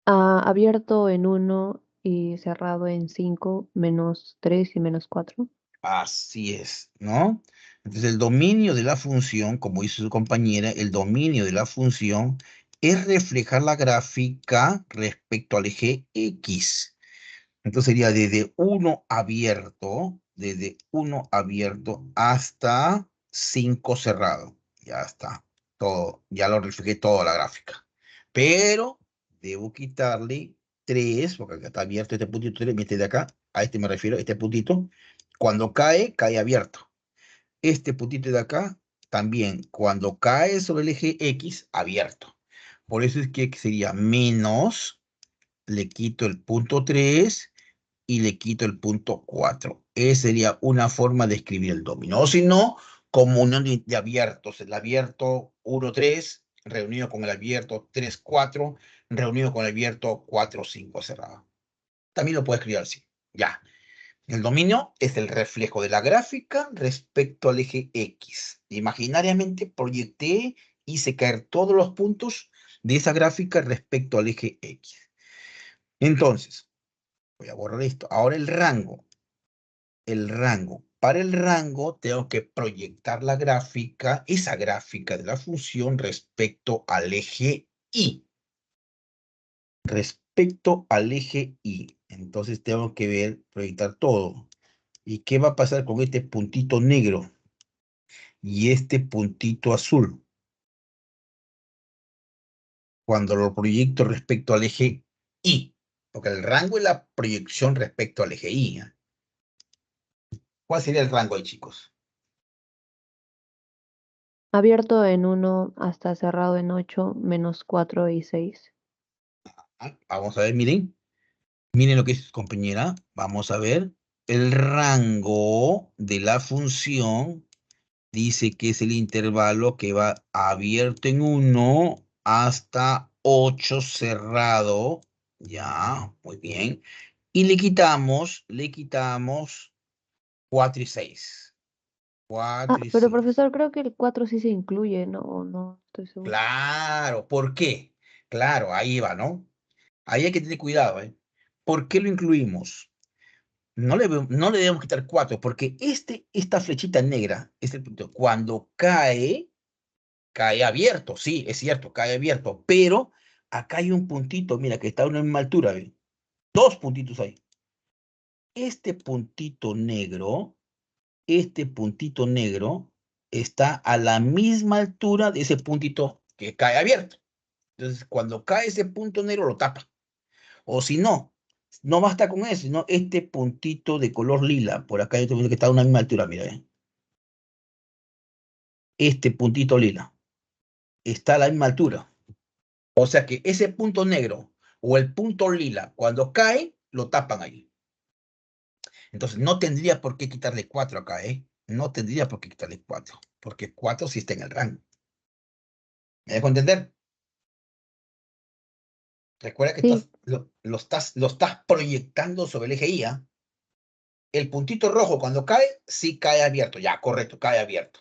Abierto en 1 y cerrado en 5, -3 y -4. Así es, ¿no? Entonces el dominio de la función, como dice su compañera, el dominio de la función es reflejar la gráfica respecto al eje X. Entonces sería desde 1 abierto hasta 5 cerrado. Ya está, todo, ya lo reflejé toda la gráfica. Pero debo quitarle 3, porque acá está abierto este puntito 3, este de acá, a este me refiero, este puntito. Cuando cae, cae abierto. Este puntito de acá, también, cuando cae sobre el eje X, abierto. Por eso es que sería menos, le quito el punto 3 y le quito el punto 4. Esa sería una forma de escribir el dominio. O si no, como unión de abiertos. El abierto 1, 3, reunido con el abierto 3, 4, reunido con el abierto 4, 5 cerrado. También lo puedo escribir así. Ya. El dominio es el reflejo de la gráfica respecto al eje X. Imaginariamente proyecté, hice caer todos los puntos de esa gráfica respecto al eje X. Entonces, voy a borrar esto. Ahora el rango. El rango. Para el rango tengo que proyectar la gráfica, esa gráfica de la función respecto al eje Y. Respecto al eje Y. Entonces tengo que ver, proyectar todo. ¿Y qué va a pasar con este puntito negro y este puntito azul? Cuando lo proyecto respecto al eje Y. Porque el rango es la proyección respecto al eje Y. ¿Cuál sería el rango ahí, chicos? Abierto en 1 hasta cerrado en 8, -4 y 6. Vamos a ver, miren. Miren lo que es, compañera. Vamos a ver. El rango de la función dice que es el intervalo que va abierto en 1 hasta 8 cerrado. Ya, muy bien. Y le quitamos 4 y 6. 4 y Pero 6. profesor, creo que el 4 sí se incluye, no, no estoy seguro. Claro, ¿por qué? Claro, ahí va, ¿no? Ahí hay que tener cuidado, ¿eh? ¿Por qué lo incluimos? No le debemos quitar 4, porque esta flechita negra, este punto, cuando cae abierto, sí, es cierto, cae abierto, pero acá hay un puntito, mira, que está a una misma altura, ¿ve? Dos puntitos ahí. Este puntito negro está a la misma altura de ese puntito que cae abierto. Entonces, cuando cae ese punto negro, lo tapa. O si no, no basta con eso, sino este puntito de color lila, por acá hay otro punto que está a una misma altura, mira, este puntito lila está a la misma altura. O sea que ese punto negro o el punto lila, cuando cae, lo tapan ahí. Entonces, no tendría por qué quitarle 4 acá, ¿eh? No tendría por qué quitarle 4, porque 4 sí está en el rango. ¿Me dejo entender? Recuerda que Sí, lo estás proyectando sobre el eje Y, ¿ah? El puntito rojo cuando cae, sí cae abierto. Ya, correcto, cae abierto.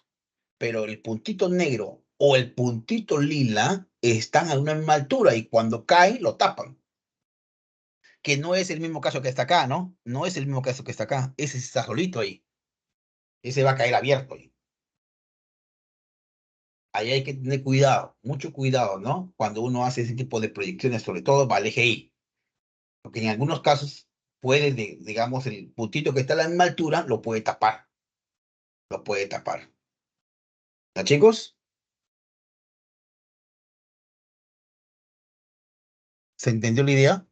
Pero el puntito negro o el puntito lila están a una misma altura y cuando cae, lo tapan. Que no es el mismo caso que está acá, ¿no? No es el mismo caso que está acá. Ese está solito ahí. Ese va a caer abierto ahí. Ahí hay que tener cuidado, mucho cuidado, ¿no? Cuando uno hace ese tipo de proyecciones, sobre todo para el eje Y. Porque en algunos casos puede, digamos, el puntito que está a la misma altura lo puede tapar. Lo puede tapar. ¿Ya, chicos? ¿Se entendió la idea?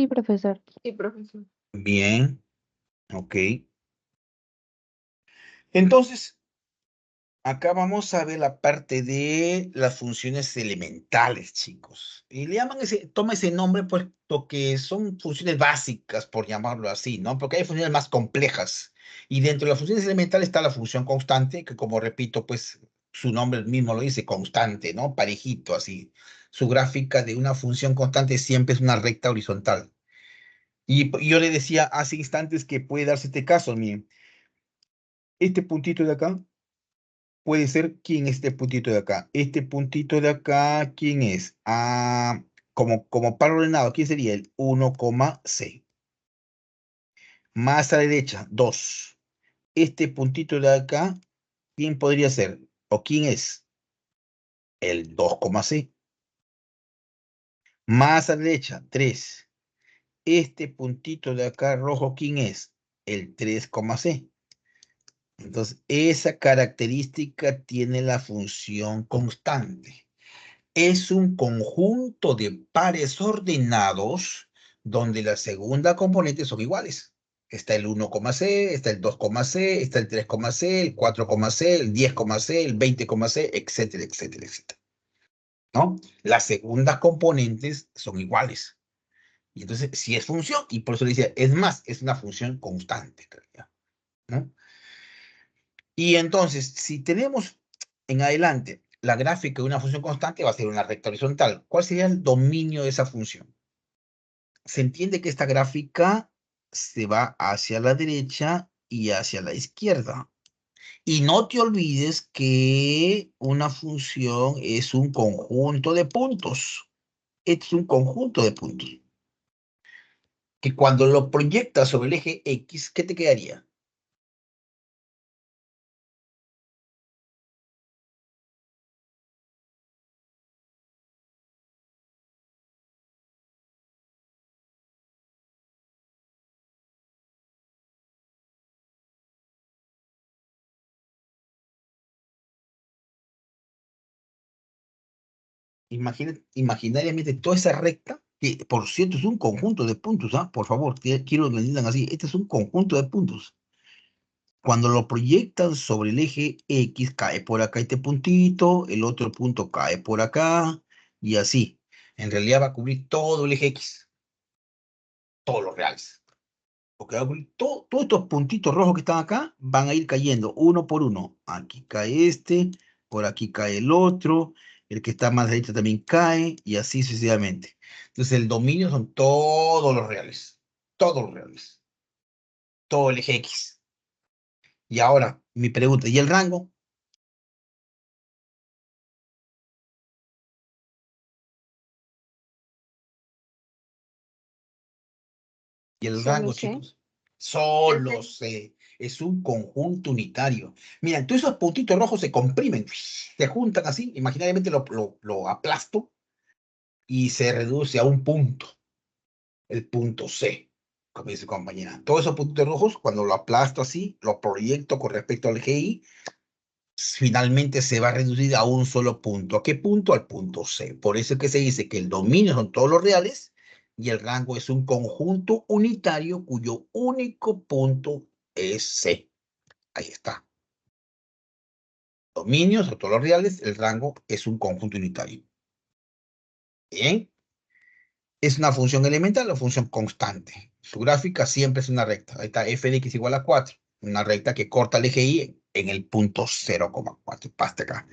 sí, profesor. Sí, profesor. Bien, ok. Entonces, acá vamos a ver la parte de las funciones elementales, chicos. Y le llaman toma ese nombre puesto que son funciones básicas, por llamarlo así, ¿no? Porque hay funciones más complejas. Y dentro de las funciones elementales está la función constante, que como repito, pues su nombre mismo lo dice, constante, ¿no? Parejito, así. Su gráfica de una función constante siempre es una recta horizontal. Y yo le decía hace instantes que puede darse este caso, miren. Este puntito de acá puede ser quién es este puntito de acá. Este puntito de acá, ¿quién es? Ah, como par ordenado, ¿quién sería? El 1,C. Más a la derecha, 2. Este puntito de acá, ¿quién podría ser? ¿O quién es? El 2,C. Más a la derecha, 3. Este puntito de acá rojo, ¿quién es? El 3,C. Entonces, esa característica tiene la función constante. Es un conjunto de pares ordenados donde la segunda componente son iguales. Está el 1,c, está el 2,c, está el 3,c, el 4,c, el 10,c, el 20,c, etcétera, etcétera, etcétera. ¿No? Las segundas componentes son iguales. Y entonces, si es función, y por eso le decía, es más, es una función constante, en realidad, ¿no? Y entonces, si tenemos en adelante la gráfica de una función constante, va a ser una recta horizontal. ¿Cuál sería el dominio de esa función? Se entiende que esta gráfica se va hacia la derecha y hacia la izquierda. Y no te olvides que una función es un conjunto de puntos. Es un conjunto de puntos. Que cuando lo proyectas sobre el eje X, ¿qué te quedaría? Imaginariamente toda esa recta, que por cierto es un conjunto de puntos, ¿ah? Por favor, quiero que me entiendan así. Este es un conjunto de puntos. Cuando lo proyectan sobre el eje X, cae por acá este puntito, el otro punto cae por acá, y así. En realidad va a cubrir todo el eje X, todos los reales. Porque va a cubrir todos estos puntitos rojos que están acá, van a ir cayendo uno por uno. Aquí cae este, por aquí cae el otro, el que está más derecho también cae, y así sucesivamente. Entonces el dominio son todos los reales, todo el eje X. Y ahora, mi pregunta, ¿y el rango? Y el Solo rango, C. chicos, solo Ese. C. Es un conjunto unitario. Mira, todos esos puntitos rojos se comprimen, se juntan así, imaginariamente lo aplasto y se reduce a un punto, el punto C, como dice compañera. Todos esos puntitos rojos, cuando lo aplasto así, lo proyecto con respecto al GI, finalmente se va a reducir a un solo punto. ¿A qué punto? Al punto C. Por eso es que se dice que el dominio son todos los reales y el rango es un conjunto unitario cuyo único punto es C. Ahí está. Dominios son todos los reales, el rango es un conjunto unitario. Bien. Es una función elemental o función constante. Su gráfica siempre es una recta. Ahí está f de x igual a 4. Una recta que corta el eje y en el punto 0,4. Hasta acá.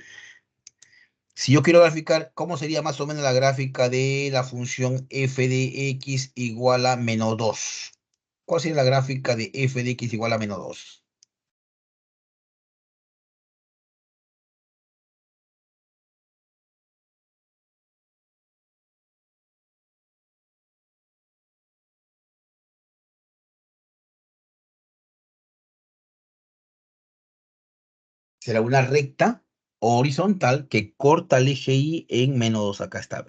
Si yo quiero graficar, ¿cómo sería más o menos la gráfica de la función f de x igual a menos 2? ¿Cuál sería la gráfica de f de x igual a menos 2? Será una recta horizontal que corta el eje y en menos 2. Acá está.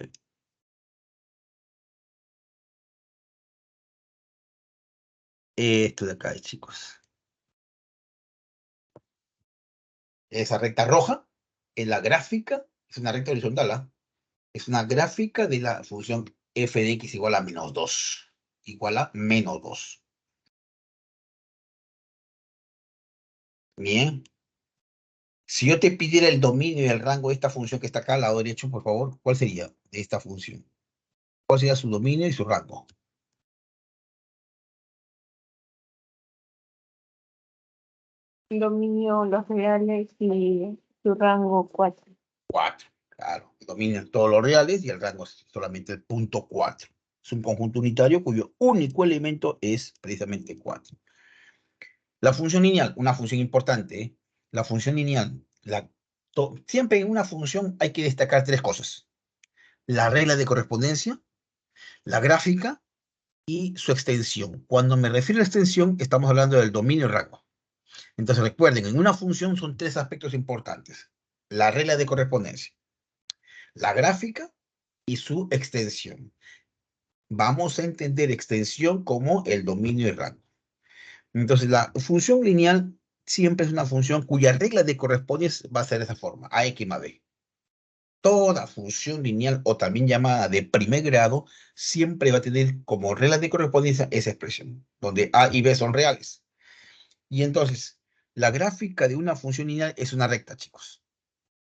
Esto de acá, chicos. Esa recta roja es la gráfica, es una recta horizontal, ¿ah? Es una gráfica de la función f de x igual a menos 2. Igual a menos 2. Bien. Si yo te pidiera el dominio y el rango de esta función que está acá al lado derecho, por favor, ¿cuál sería de esta función? ¿Cuál sería su dominio y su rango? Dominio los reales y su rango 4. 4. Claro. El dominio en todos los reales y el rango es solamente el punto 4. Es un conjunto unitario cuyo único elemento es precisamente 4. La función lineal, una función importante, ¿eh? La función lineal, siempre en una función hay que destacar tres cosas: la regla de correspondencia, la gráfica y su extensión. Cuando me refiero a extensión, estamos hablando del dominio y rango. Entonces recuerden, en una función son tres aspectos importantes: la regla de correspondencia, la gráfica y su extensión. Vamos a entender extensión como el dominio y rango. Entonces, la función lineal siempre es una función cuya regla de correspondencia va a ser de esa forma: a x más b. Toda función lineal, o también llamada de primer grado, siempre va a tener como regla de correspondencia esa expresión, donde a y b son reales. Y entonces, la gráfica de una función lineal es una recta, chicos.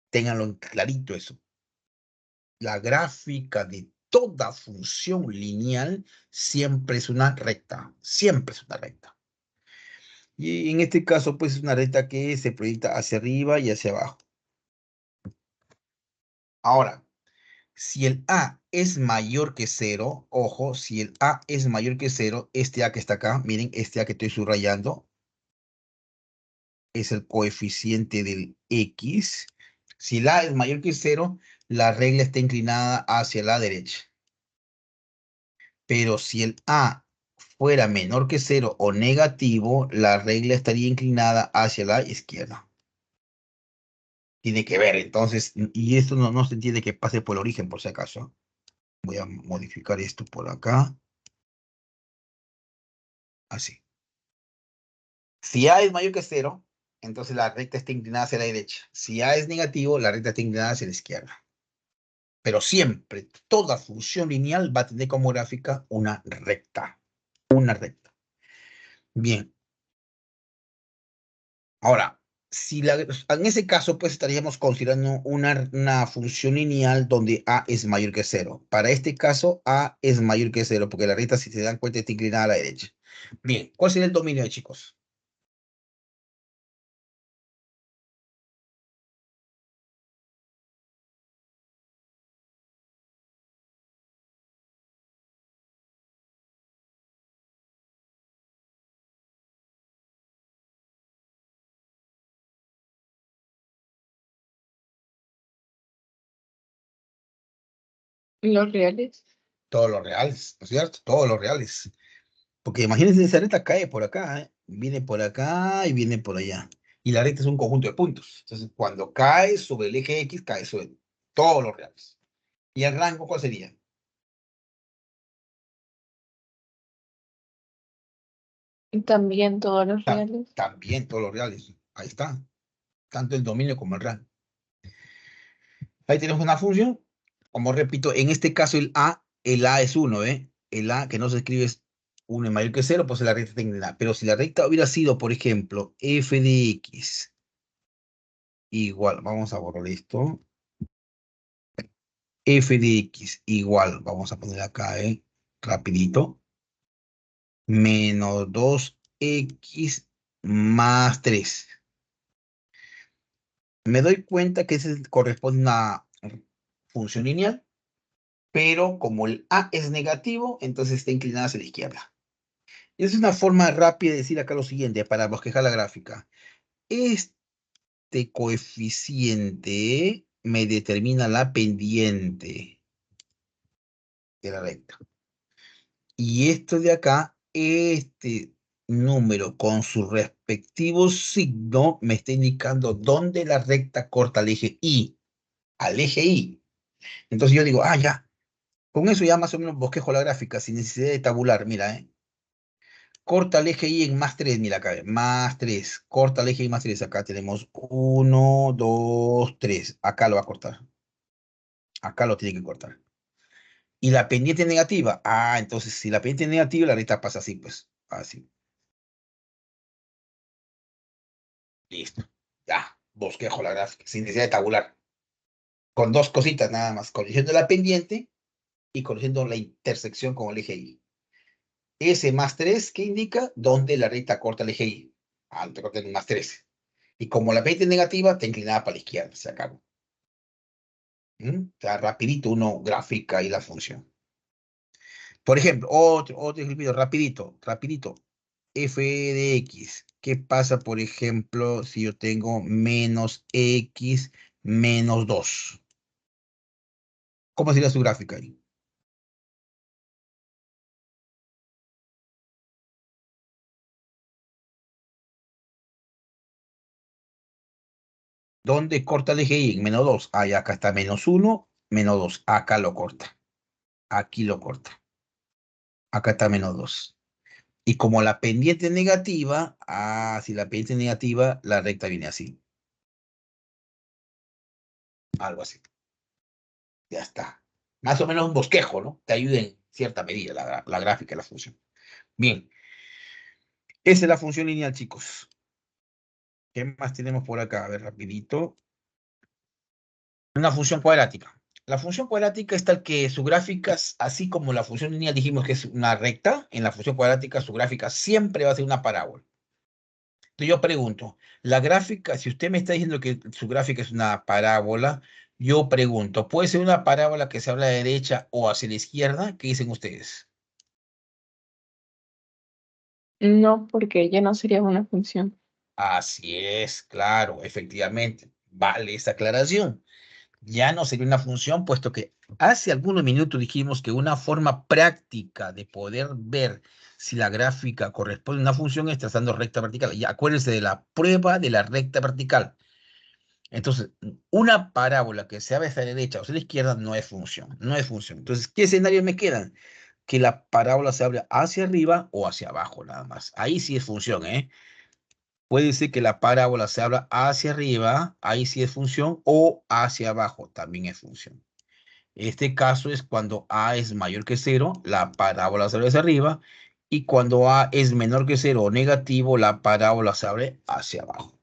Ténganlo clarito eso. La gráfica de toda función lineal siempre es una recta. Siempre es una recta. Y en este caso, pues es una recta que se proyecta hacia arriba y hacia abajo. Ahora, si el A es mayor que 0, ojo, si el A es mayor que 0, este A que está acá, miren, este A que estoy subrayando, es el coeficiente del X. Si el A es mayor que 0, la regla está inclinada hacia la derecha. Pero si el A fuera menor que 0 o negativo, la regla estaría inclinada hacia la izquierda. Tiene que ver, entonces, y esto no se entiende que pase por el origen, por si acaso. Voy a modificar esto por acá. Así. Si A es mayor que 0, entonces la recta está inclinada hacia la derecha. Si A es negativo, la recta está inclinada hacia la izquierda. Pero siempre, toda función lineal va a tener como gráfica una recta. Una recta. Bien. Ahora, en ese caso, pues estaríamos considerando una función lineal donde A es mayor que 0. Para este caso, A es mayor que 0, porque la recta, si se dan cuenta, está inclinada a la derecha. Bien, ¿cuál sería el dominio, chicos? Los reales. Todos los reales, ¿no es cierto? Todos los reales. Porque imagínense, esa recta cae por acá, ¿eh? Viene por acá y viene por allá. Y la recta es un conjunto de puntos. Entonces, cuando cae sobre el eje X, cae sobre todos los reales. ¿Y el rango cuál sería? También todos los reales. También todos los reales. Ahí está. Tanto el dominio como el rango. Ahí tenemos una función. Como repito, en este caso el A es 1, ¿eh? El A que no se escribe es 1 es mayor que 0, pues la recta está inclinada. Pero si la recta hubiera sido, por ejemplo, f de x igual, vamos a borrar esto, f de x igual, vamos a poner acá, rapidito, menos 2x más 3. Me doy cuenta que ese corresponde a una función lineal, pero como el A es negativo, entonces está inclinada hacia la izquierda. Y es una forma rápida de decir acá lo siguiente, para bosquejar la gráfica. Este coeficiente me determina la pendiente de la recta. Y esto de acá, este número con su respectivo signo me está indicando dónde la recta corta al eje Y. Al eje Y. Entonces yo digo, ya. Con eso ya más o menos bosquejo la gráfica sin necesidad de tabular. Mira, corta el eje Y en más 3, mira acá, más 3. Corta el eje Y más 3. Acá tenemos 1, 2, 3. Acá lo va a cortar. Acá lo tiene que cortar. Y la pendiente negativa. Entonces si la pendiente es negativa, la recta pasa así, pues. Así. Listo. Ya, bosquejo la gráfica, sin necesidad de tabular. Con dos cositas nada más. Corrigiendo la pendiente y corrigiendo la intersección con el eje Y. S más 3, ¿qué indica? Dónde la recta corta el eje Y. Te corta el más 3. Y como la pendiente es negativa, está inclinada para la izquierda. Se acabó. O sea, rapidito uno grafica ahí la función. Por ejemplo, otro ejemplo, rapidito. F de X. ¿Qué pasa, por ejemplo, si yo tengo menos X menos 2? ¿Cómo sería su gráfica ahí? ¿Dónde corta el eje Y? En menos 2. Ya acá está menos 1, menos 2. Acá lo corta. Aquí lo corta. Acá está menos 2. Y como la pendiente es negativa, si la pendiente es negativa, la recta viene así. Algo así. Ya está. Más o menos un bosquejo, ¿no? Te ayuda en cierta medida la gráfica de la función. Bien. Esa es la función lineal, chicos. ¿Qué más tenemos por acá? A ver, rapidito. Una función cuadrática. La función cuadrática es tal que su gráfica, así como la función lineal dijimos que es una recta, en la función cuadrática su gráfica siempre va a ser una parábola. Entonces yo pregunto, la gráfica, si usted me está diciendo que su gráfica es una parábola, yo pregunto, ¿puede ser una parábola que se habla de derecha o hacia la izquierda? ¿Qué dicen ustedes? No, porque ya no sería una función. Así es, claro, efectivamente. Vale esa aclaración. Ya no sería una función, puesto que hace algunos minutos dijimos que una forma práctica de poder ver si la gráfica corresponde a una función es trazando recta vertical. Y acuérdense de la prueba de la recta vertical. Entonces, una parábola que sea hacia la derecha o hacia la izquierda no es función, no es función. Entonces, ¿qué escenarios me quedan? Que la parábola se abre hacia arriba o hacia abajo, nada más. Ahí sí es función, ¿eh? Puede ser que la parábola se abra hacia arriba, ahí sí es función, o hacia abajo, también es función. Este caso es cuando A es mayor que 0, la parábola se abre hacia arriba, y cuando A es menor que 0 o negativo, la parábola se abre hacia abajo.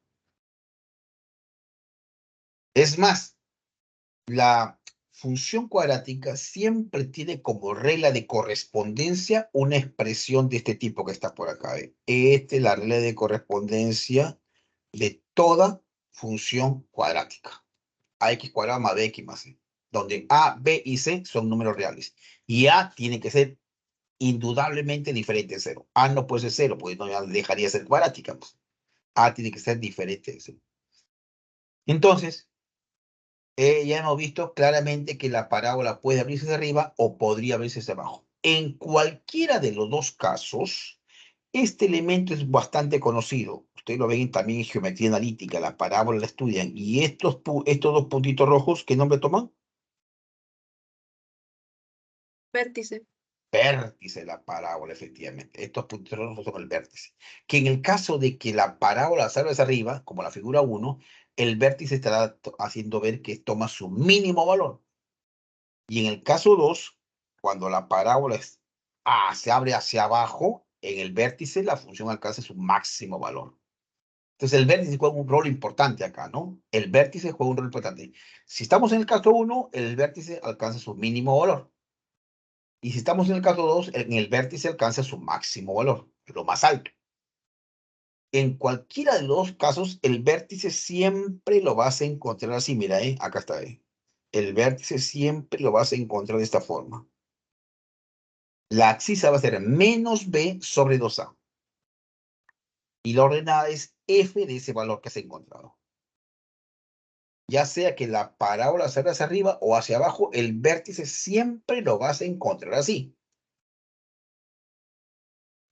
Es más, la función cuadrática siempre tiene como regla de correspondencia una expresión de este tipo que está por acá. Esta es la regla de correspondencia de toda función cuadrática. AX cuadrado más BX más C, donde A, B y C son números reales. Y A tiene que ser indudablemente diferente de 0. A no puede ser 0, porque no dejaría de ser cuadrática. Pues. A tiene que ser diferente de 0. Entonces, ya hemos visto claramente que la parábola puede abrirse hacia arriba o podría abrirse hacia abajo. En cualquiera de los dos casos, este elemento es bastante conocido. Ustedes lo ven también en geometría analítica, la parábola la estudian. Y estos dos puntitos rojos, ¿qué nombre toman? Vértice. Vértice de la parábola, efectivamente. Estos puntitos rojos son el vértice. Que en el caso de que la parábola salga hacia arriba, como la figura 1, el vértice estará haciendo ver que toma su mínimo valor. Y en el caso 2, cuando la parábola se abre hacia abajo, en el vértice la función alcanza su máximo valor. Entonces el vértice juega un rol importante acá, ¿no? El vértice juega un rol importante. Si estamos en el caso 1, el vértice alcanza su mínimo valor. Y si estamos en el caso 2, en el vértice alcanza su máximo valor, lo más alto. En cualquiera de los dos casos, el vértice siempre lo vas a encontrar así. Mira, acá está. El vértice siempre lo vas a encontrar de esta forma. La abscisa va a ser menos b sobre 2a. Y la ordenada es f de ese valor que has encontrado. Ya sea que la parábola salga hacia arriba o hacia abajo, el vértice siempre lo vas a encontrar así.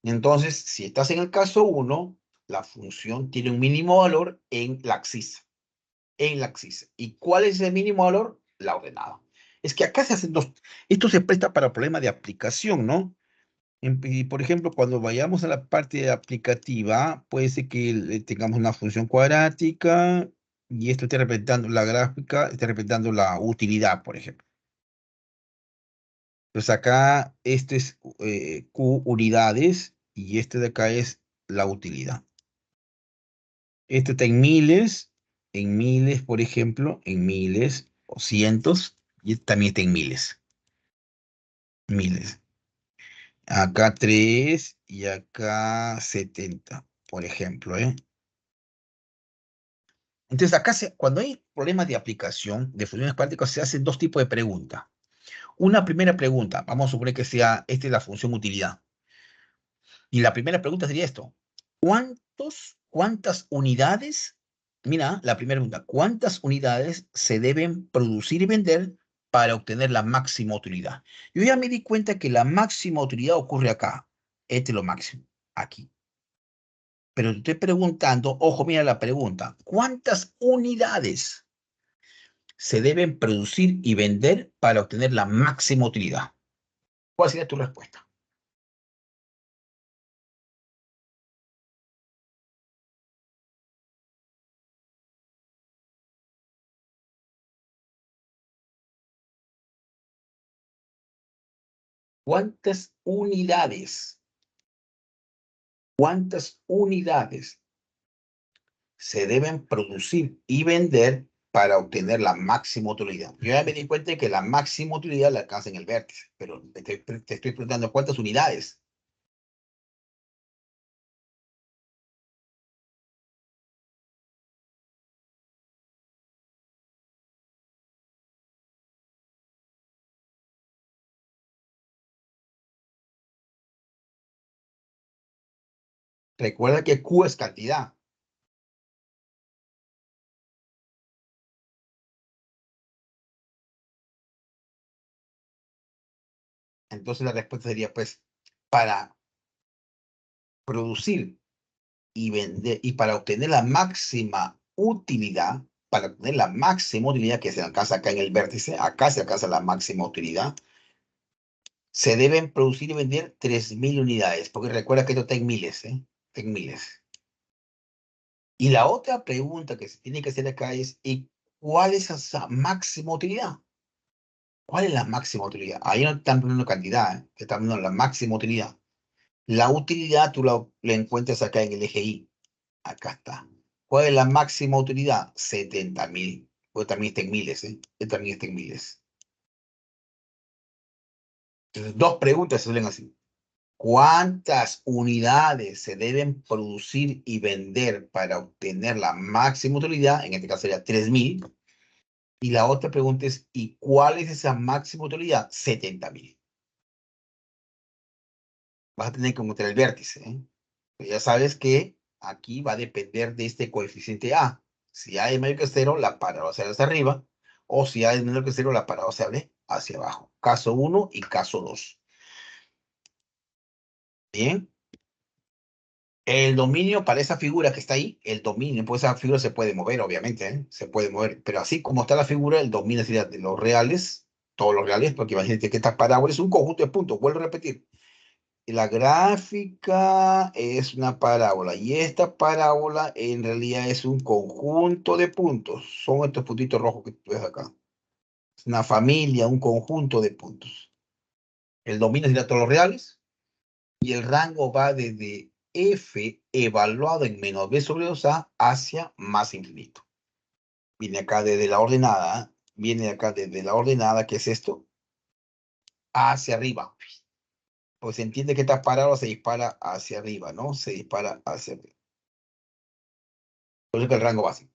Entonces, si estás en el caso 1, la función tiene un mínimo valor en la abscisa. En la abscisa. ¿Y cuál es el mínimo valor? La ordenada. Es que acá se hacen dos. Esto se presta para problemas de aplicación, ¿no? Y por ejemplo, cuando vayamos a la parte aplicativa, puede ser que tengamos una función cuadrática y esto esté representando la gráfica, esté representando la utilidad, por ejemplo. Entonces acá esto es Q unidades y este de acá es la utilidad. Esto está en miles, por ejemplo, en miles o cientos, y también está en miles. Miles. Acá 3 y acá 70, por ejemplo, ¿eh? Entonces, acá cuando hay problemas de aplicación de funciones cuánticas, se hacen dos tipos de preguntas. Una primera pregunta, vamos a suponer que sea, esta es la función utilidad. Y la primera pregunta sería esto. ¿Cuántas unidades? Mira, la primera pregunta. ¿Cuántas unidades se deben producir y vender para obtener la máxima utilidad? Yo ya me di cuenta que la máxima utilidad ocurre acá. Este es lo máximo, aquí. Pero te estoy preguntando, ojo, mira la pregunta. ¿Cuántas unidades se deben producir y vender para obtener la máxima utilidad? ¿Cuál sería tu respuesta? ¿Cuántas unidades? ¿Cuántas unidades se deben producir y vender para obtener la máxima utilidad? Yo ya me di cuenta de que la máxima utilidad la alcanza en el vértice, pero te estoy preguntando cuántas unidades. Recuerda que Q es cantidad. Entonces la respuesta sería, pues, para producir y vender, y para obtener la máxima utilidad, que se alcanza acá en el vértice, acá se alcanza la máxima utilidad, se deben producir y vender 3.000 unidades, porque recuerda que esto está en miles, ¿eh? En miles. Y la otra pregunta que se tiene que hacer acá es, ¿y cuál es esa máxima utilidad? ¿Cuál es la máxima utilidad? Ahí no están poniendo cantidad, ¿eh? Están poniendo la máxima utilidad. La utilidad tú la encuentras acá en el eje Y. Acá está. ¿Cuál es la máxima utilidad? 70.000. Pues también está en miles, ¿eh? También está en miles. Entonces, dos preguntas se suelen así. ¿Cuántas unidades se deben producir y vender para obtener la máxima utilidad? En este caso sería 3.000. Y la otra pregunta es, ¿y cuál es esa máxima utilidad? 70.000. Vas a tener que encontrar el vértice, ¿eh? Pero ya sabes que aquí va a depender de este coeficiente A. Si A es mayor que 0, la parábola se abre hacia arriba. O si A es menor que 0, la parábola se abre hacia abajo. Caso 1 y caso 2. Bien. El dominio para esa figura que está ahí, el dominio, pues esa figura se puede mover, obviamente, ¿eh? Se puede mover, pero así como está la figura, el dominio sería de los reales, todos los reales, porque imagínate que esta parábola es un conjunto de puntos, vuelvo a repetir. La gráfica es una parábola y esta parábola en realidad es un conjunto de puntos. Son estos puntitos rojos que tú ves acá. Es una familia, un conjunto de puntos. El dominio sería todos los reales y el rango va desde f evaluado en menos b sobre 2a hacia más infinito. Viene acá desde la ordenada, viene acá desde la ordenada, ¿qué es esto? Hacia arriba. Pues se entiende que esta parábola se dispara hacia arriba, ¿no? Se dispara hacia arriba. Por eso que el rango básico.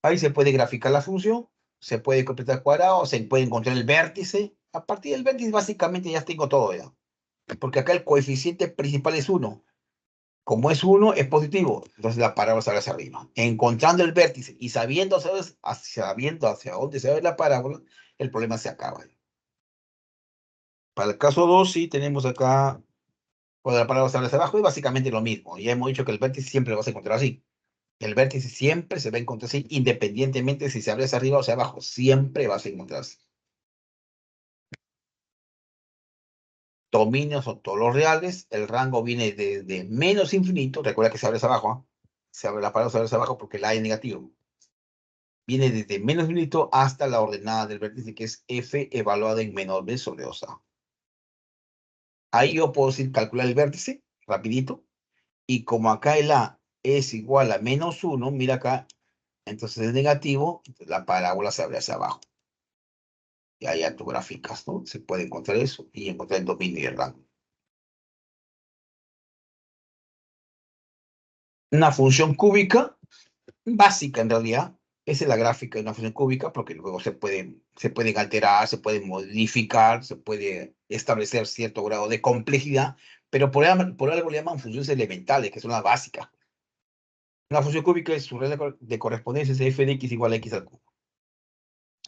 Ahí se puede graficar la función, se puede completar cuadrado, se puede encontrar el vértice. A partir del vértice básicamente ya tengo todo ya. Porque acá el coeficiente principal es 1. Como es 1, es positivo. Entonces la parábola sale hacia arriba. Encontrando el vértice y sabiendo hacia dónde se va la parábola, el problema se acaba. Para el caso 2, sí tenemos acá, cuando la parábola sale hacia abajo, es básicamente lo mismo. Ya hemos dicho que el vértice siempre lo vas a encontrar así. El vértice siempre se va a encontrar así, independientemente si se abre hacia arriba o hacia abajo. Siempre vas a encontrarse. Dominios son todos los reales. El rango viene desde menos infinito. Recuerda que se abre hacia abajo. Se abre la parábola, se abre hacia abajo porque la A es negativo. Viene desde menos infinito hasta la ordenada del vértice, que es f evaluada en menor b sobre 2a. Ahí yo puedo decir, calcular el vértice, rapidito. Y como acá el a es igual a menos 1, mira acá, entonces es negativo, la parábola se abre hacia abajo. Y ahí ya tú gráficas, ¿no? Se puede encontrar eso y encontrar el dominio y el rango. Una función cúbica, básica en realidad, esa es la gráfica de una función cúbica, porque luego se pueden alterar, se pueden modificar, se puede establecer cierto grado de complejidad, pero por algo le llaman funciones elementales, que son las básicas. Una función cúbica es su regla de correspondencia es f de x igual a x al cubo.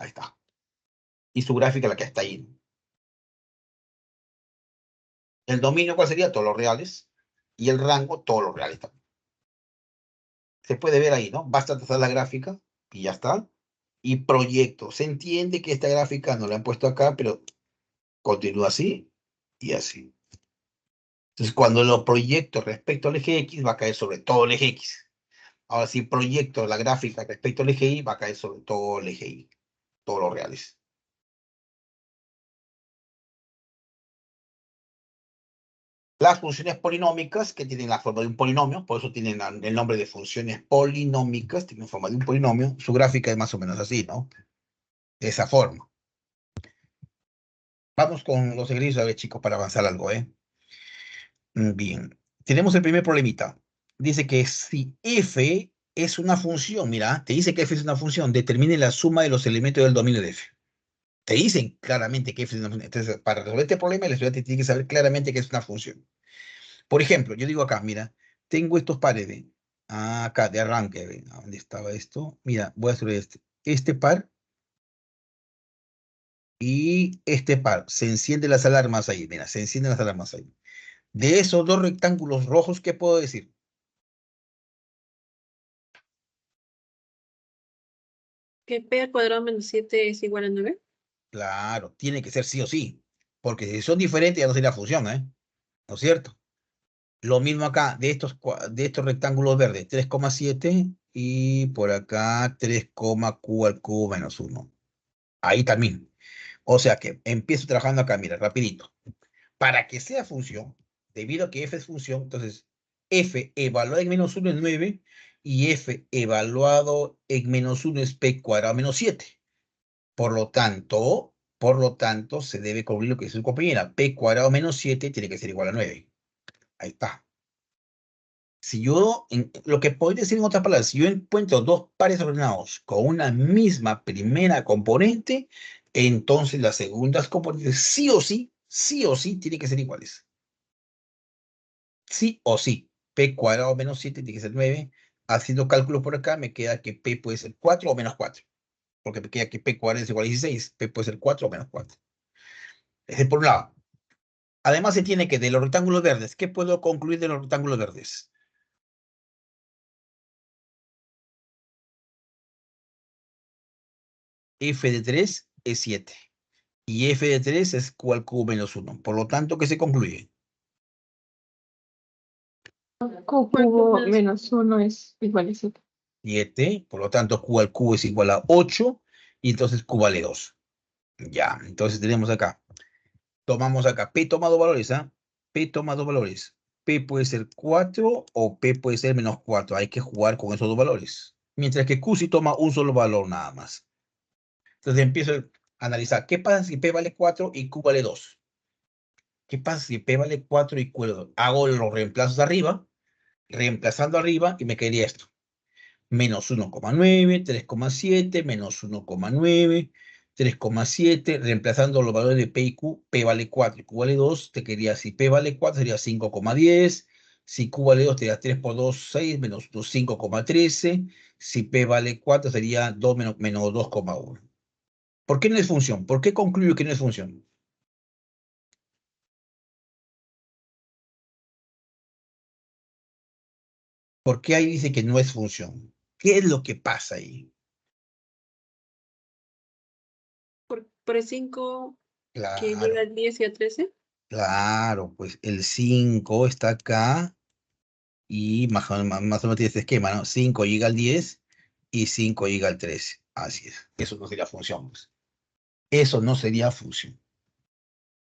Ahí está. Y su gráfica la que está ahí. El dominio, ¿cuál sería? Todos los reales. Y el rango, todos los reales también. Se puede ver ahí, ¿no? Basta trazar la gráfica y ya está. Y proyecto. Se entiende que esta gráfica no la han puesto acá, pero continúa así y así. Entonces, cuando lo proyecto respecto al eje X, va a caer sobre todo el eje X. Ahora, si proyecto la gráfica respecto al eje Y, va a caer sobre todo el eje Y. Todos los reales. Las funciones polinómicas, que tienen la forma de un polinomio, por eso tienen el nombre de funciones polinómicas, tienen forma de un polinomio, su gráfica es más o menos así, ¿no? De esa forma. Vamos con los ejercicios, a ver, chicos, para avanzar algo, ¿eh? Bien. Tenemos el primer problemita. Dice que si f es una función, mira, te dice que f es una función, determine la suma de los elementos del dominio de f. Te dicen claramente que f es una función. Entonces, para resolver este problema, el estudiante tiene que saber claramente que es una función. Por ejemplo, yo digo acá, mira, tengo estos pares de, acá, de arranque, ¿ven? ¿Dónde estaba esto? Mira, voy a hacer este par y este par. Se encienden las alarmas ahí, mira, se encienden las alarmas ahí. De esos dos rectángulos rojos, ¿qué puedo decir? Que p al cuadrado menos 7 es igual a 9. Claro, tiene que ser sí o sí, porque si son diferentes ya no sería función, ¿eh? ¿No es cierto? Lo mismo acá, de estos rectángulos verdes, 3,7 y por acá 3, q al cubo menos 1. Ahí también. O sea que empiezo trabajando acá, mira, rapidito. Para que sea función, debido a que f es función, entonces f evaluado en menos 1 es 9 y f evaluado en menos 1 es p cuadrado menos 7. Por lo tanto, se debe cubrir lo que dice su compañera. P cuadrado menos 7 tiene que ser igual a 9. Ahí está. Si yo, lo que podría decir en otras palabras, si yo encuentro dos pares ordenados con una misma primera componente, entonces las segundas componentes sí o sí, tienen que ser iguales. Sí o sí. P cuadrado menos 7 tiene que ser 9. Haciendo cálculos por acá, me queda que P puede ser 4 o menos 4. Porque me queda que P cuadrado es igual a 16. P puede ser 4 o menos 4. Ese por un lado. Además se tiene que de los rectángulos verdes. ¿Qué puedo concluir de los rectángulos verdes? F de 3 es 7. Y F de 3 es Q al cubo menos 1. Por lo tanto, ¿qué se concluye? Q cubo menos 1 es igual a 7. 7. Por lo tanto, Q al cubo es igual a 8. Y entonces Q vale 2. Ya, entonces tenemos acá. Tomamos acá. P toma dos valores, ¿ah? P toma dos valores. P puede ser 4 o P puede ser menos 4. Hay que jugar con esos dos valores. Mientras que Q sí toma un solo valor nada más. Entonces empiezo a analizar. ¿Qué pasa si P vale 4 y Q vale 2? ¿Qué pasa si P vale 4 y Q vale 2? Hago los reemplazos arriba, reemplazando arriba y me quedaría esto. Menos 1,9, 3,7, menos 1,9, 3,7, reemplazando los valores de P y Q. P vale 4 y Q vale 2, te quedaría, si P vale 4 sería 5,10, si Q vale 2 sería 3 por 2, 6, menos 2, 5,13, si P vale 4 sería 2 menos 2,1. ¿Por qué no es función? ¿Por qué concluyo que no es función? ¿Por qué ahí dice que no es función? ¿Qué es lo que pasa ahí? Por el 5 que llega Claro, al 10 y a 13. claro, pues el 5 está acá y más o menos tiene este esquema, ¿no? 5 llega al 10 y 5 llega al 13. Así es. Eso no sería función, pues. Eso no sería función.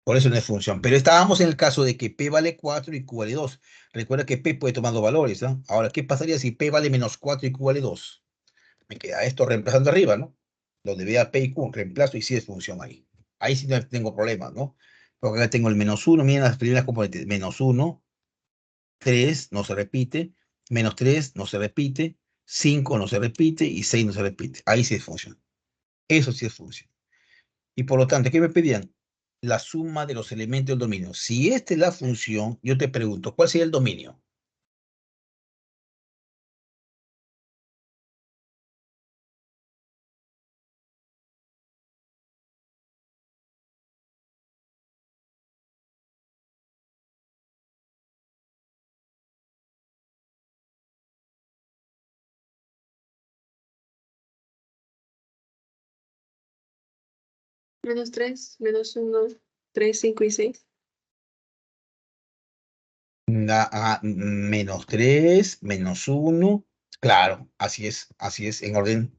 Por eso no es función. Pero estábamos en el caso de que P vale 4 y Q vale 2. Recuerda que P puede tomar dos valores, ¿no? Ahora, ¿qué pasaría si P vale menos 4 y Q vale 2? Me queda esto reemplazando arriba, ¿no? Donde vea P y Q, reemplazo y sí es función ahí. Ahí sí no tengo problemas, ¿no? Porque acá tengo el menos 1, miren las primeras componentes. Menos 1, 3 no se repite, menos 3 no se repite, 5 no se repite y 6 no se repite. Ahí sí es función. Eso sí es función. Y por lo tanto, ¿qué me pedían? La suma de los elementos del dominio. Si esta es la función, yo te pregunto, ¿cuál sería el dominio? Menos 3, menos 1, 3, 5 y 6. Menos 3, menos 1. Claro, así es, en orden,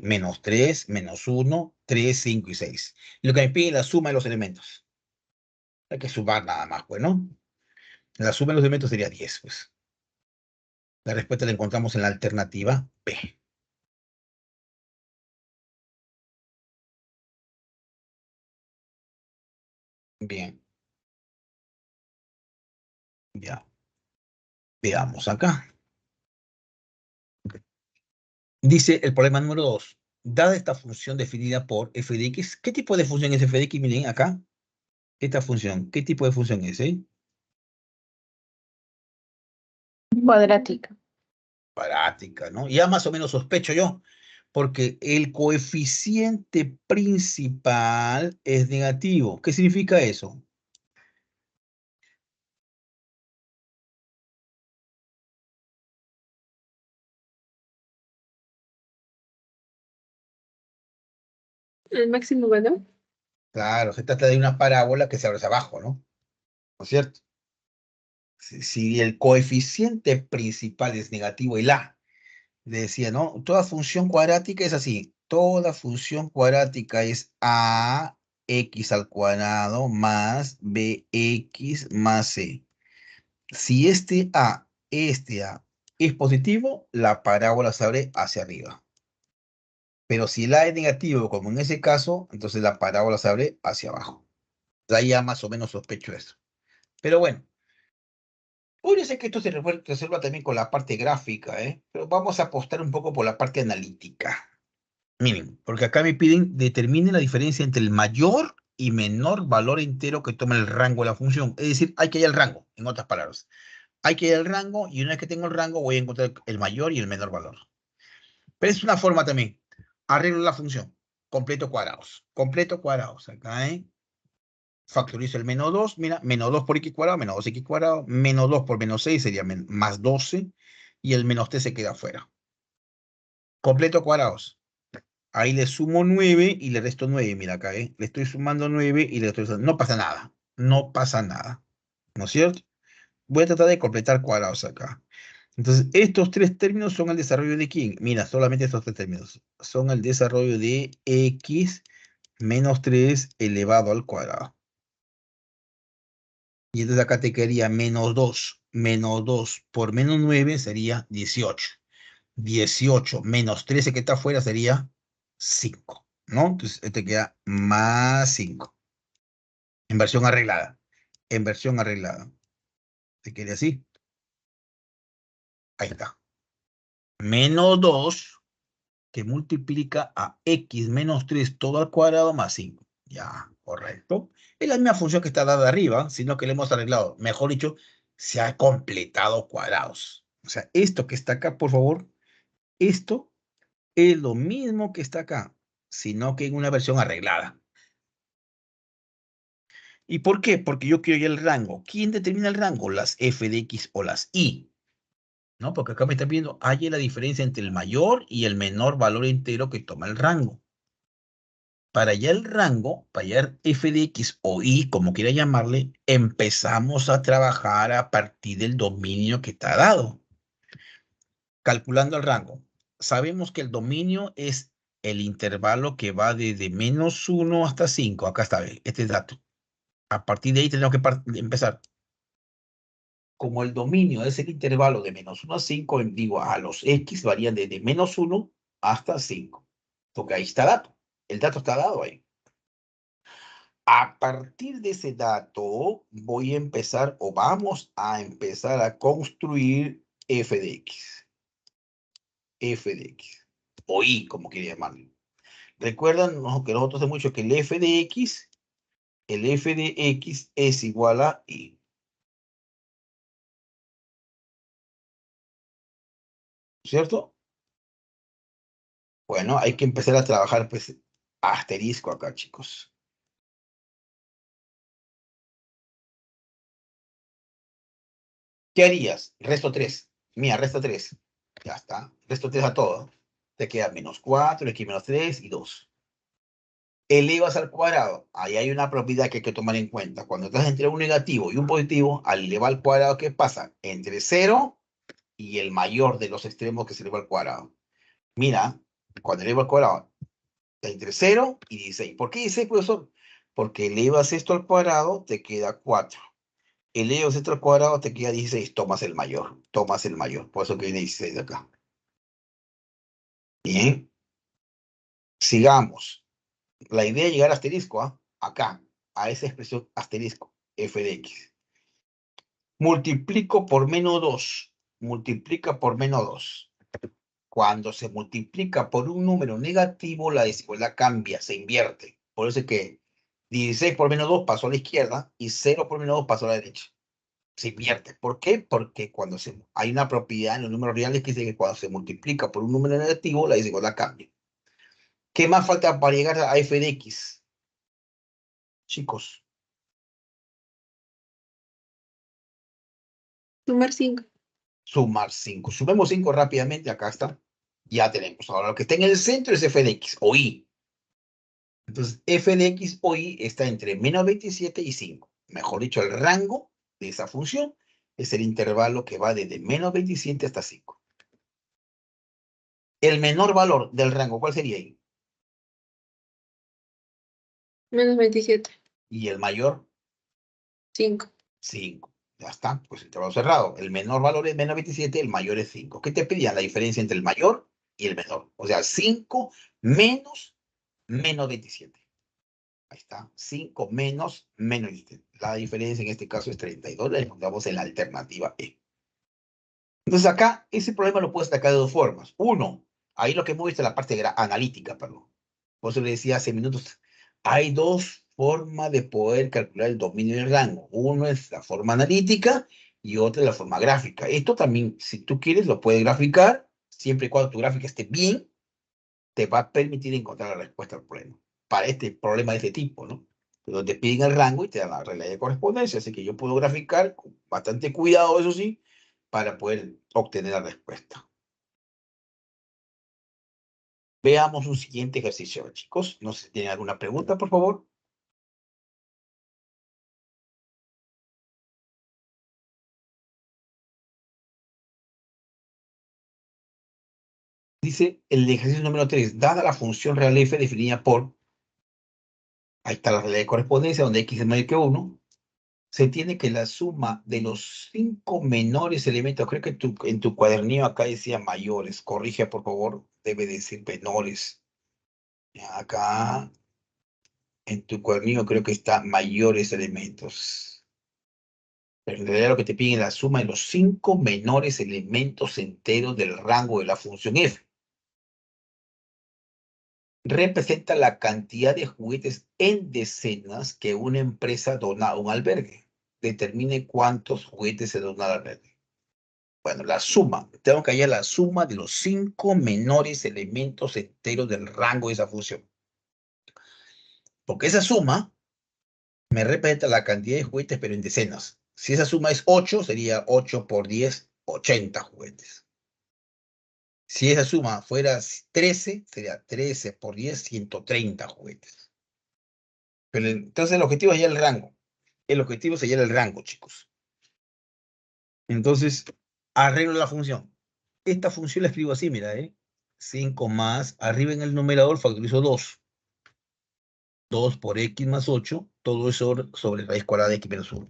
menos 3, menos 1, 3, 5 y 6. Lo que me pide es la suma de los elementos. Hay que sumar nada más, pues, ¿no? La suma de los elementos sería 10, pues. La respuesta la encontramos en la alternativa B. Bien, ya. Veamos acá. Dice el problema número 2. Dada esta función definida por f de x, ¿qué tipo de función es f de x? Miren acá. Esta función, ¿qué tipo de función es? Cuadrática. Cuadrática, ¿no? Ya más o menos sospecho yo, porque el coeficiente principal es negativo. ¿Qué significa eso? El máximo valor. Claro, se trata de una parábola que se abre hacia abajo, ¿no? ¿No es cierto? Si el coeficiente principal es negativo, el a, decía, ¿no? Toda función cuadrática es así. Toda función cuadrática es a x al cuadrado más bx más c. Si este a es positivo, la parábola se abre hacia arriba. Pero si el a es negativo, como en ese caso, entonces la parábola se abre hacia abajo. De ahí ya más o menos sospecho eso. Pero bueno, puede ser que esto se resuelva también con la parte gráfica, ¿eh? Pero vamos a apostar un poco por la parte analítica. Miren, porque acá me piden determine la diferencia entre el mayor y menor valor entero que toma el rango de la función. Es decir, hay que hallar el rango, en otras palabras. Hay que ir al rango y una vez que tengo el rango voy a encontrar el mayor y el menor valor. Pero es una forma también. Arreglo la función. Completo cuadrados. Completo cuadrados. Acá, ¿eh? Factorizo el menos 2, mira, menos 2 por x cuadrado, menos 2x cuadrado, menos 2 por menos 6 sería más 12, y el menos t se queda afuera. Completo cuadrados. Ahí le sumo 9 y le resto 9, mira acá, le estoy sumando 9 y le estoy sumando, no pasa nada, no pasa nada, ¿no es cierto? Voy a tratar de completar cuadrados acá. Entonces, estos tres términos son el desarrollo de ¿quién? Mira, solamente estos tres términos son el desarrollo de x menos 3 elevado al cuadrado. Y entonces acá te quedaría menos 2. Menos 2 por menos 9 sería 18. 18 menos 13 que está afuera sería 5, ¿no? Entonces, te queda más 5. En versión arreglada. En versión arreglada. ¿Te queda así? Ahí está. Menos 2 que multiplica a x menos 3 todo al cuadrado más 5. Ya, correcto. Es la misma función que está dada arriba, sino que le hemos arreglado. Mejor dicho, se ha completado cuadrados. O sea, esto que está acá, por favor, esto es lo mismo que está acá, sino que en una versión arreglada. ¿Y por qué? Porque yo quiero ya el rango. ¿Quién determina el rango? Las f de x o las y. ¿No? Porque acá me está viendo, hay la diferencia entre el mayor y el menor valor entero que toma el rango. Para hallar el rango, para hallar f de x o y, como quiera llamarle, empezamos a trabajar a partir del dominio que está dado. Calculando el rango. Sabemos que el dominio es el intervalo que va desde menos 1 hasta 5. Acá está, este dato. A partir de ahí tenemos que empezar. Como el dominio es el intervalo de menos 1 a 5, digo, a los x varían desde menos 1 hasta 5. Porque ahí está el dato. El dato está dado ahí. A partir de ese dato, voy a empezar o vamos a empezar a construir f de x. F de x. O y, como quiera llamarlo. Recuerdan que nosotros hemos dicho que el f de x es igual a y. ¿Cierto? Bueno, hay que empezar a trabajar, pues, asterisco acá, chicos. ¿Qué harías? Resto 3. Mira, resto 3. Ya está. Resto 3 a todo. Te queda menos 4, x menos 3 y 2. Elevas al cuadrado. Ahí hay una propiedad que hay que tomar en cuenta. Cuando estás entre un negativo y un positivo, al elevar al cuadrado, ¿qué pasa? Entre 0 y el mayor de los extremos que se eleva al cuadrado. Mira, cuando eleva al cuadrado, está entre 0 y 16. ¿Por qué 16, profesor? Porque elevas esto al cuadrado, te queda 4. Elevas esto al cuadrado, te queda 16. Tomas el mayor. Tomas el mayor. Por eso que viene 16 de acá. Bien. Sigamos. La idea es llegar a asterisco, acá, a esa expresión asterisco, f de x. Multiplico por menos 2. Multiplica por menos 2. Cuando se multiplica por un número negativo, la desigualdad cambia, se invierte. Por eso es que 16 por menos 2 pasó a la izquierda y 0 por menos 2 pasó a la derecha. Se invierte. ¿Por qué? Porque cuando hay una propiedad en los números reales que dice que cuando se multiplica por un número negativo, la desigualdad cambia. ¿Qué más falta para llegar a f de x? Chicos. Sumar 5. Sumar 5. Sumemos 5 rápidamente, acá está. Ya tenemos. Ahora lo que está en el centro es f de x o y. Entonces, f de x o y está entre menos 27 y 5. Mejor dicho, el rango de esa función es el intervalo que va desde menos 27 hasta 5. El menor valor del rango, ¿cuál sería ahí? Menos 27. Y el mayor, 5. 5. Ya está, pues intervalo cerrado. El menor valor es menos 27, el mayor es 5. ¿Qué te pedían? La diferencia entre el mayor y el menor. O sea, 5 menos 27. Ahí está. 5 menos 27. La diferencia en este caso es 32. La encontramos en la alternativa E. Entonces acá, ese problema lo puedes sacar de dos formas. Uno, ahí lo que hemos visto es la parte analítica, perdón. Por eso le decía hace minutos, hay dos formas de poder calcular el dominio del rango. Uno es la forma analítica y otra es la forma gráfica. Esto también, si tú quieres, lo puedes graficar, siempre y cuando tu gráfica esté bien, te va a permitir encontrar la respuesta al problema. Para este problema de este tipo, ¿no? Donde te piden el rango y te dan la regla de correspondencia. Así que yo puedo graficar con bastante cuidado, eso sí, para poder obtener la respuesta. Veamos un siguiente ejercicio, chicos. No sé si tienen alguna pregunta, por favor. Dice el ejercicio número 3, dada la función real f definida por, ahí está la regla de correspondencia, donde x es mayor que 1, se tiene que la suma de los 5 menores elementos, creo que en tu cuadernillo acá decía mayores, corrige por favor, debe decir menores. Acá en tu cuadernillo creo que está mayores elementos. Pero en realidad lo que te piden es la suma de los 5 menores elementos enteros del rango de la función f. Representa la cantidad de juguetes en decenas que una empresa dona a un albergue. Determine cuántos juguetes se donan al albergue. Bueno, la suma. Tengo que hallar la suma de los 5 menores elementos enteros del rango de esa función. Porque esa suma me representa la cantidad de juguetes, pero en decenas. Si esa suma es 8, sería 8 por 10, 80 juguetes. Si esa suma fuera 13, sería 13 por 10, 130 juguetes. Pero entonces el objetivo es hallar el rango. El objetivo es hallar el rango, chicos. Entonces, arreglo la función. Esta función la escribo así, mira, 5 más, arriba en el numerador factorizo 2. 2 por x más 8, todo eso sobre raíz cuadrada de x menos 1.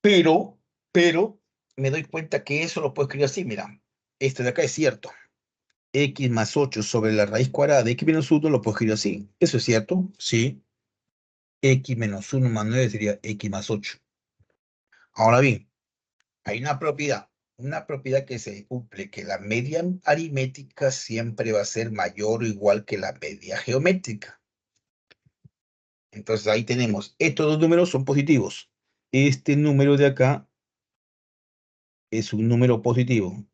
Pero, me doy cuenta que eso lo puedo escribir así, mira. Este de acá es cierto. X más 8 sobre la raíz cuadrada de x menos 1 lo puedo escribir así. ¿Eso es cierto? Sí. X menos 1 más 9 sería x más 8. Ahora bien, hay una propiedad que se cumple, que la media aritmética siempre va a ser mayor o igual que la media geométrica. Entonces ahí tenemos, estos dos números son positivos. Este número de acá es un número positivo.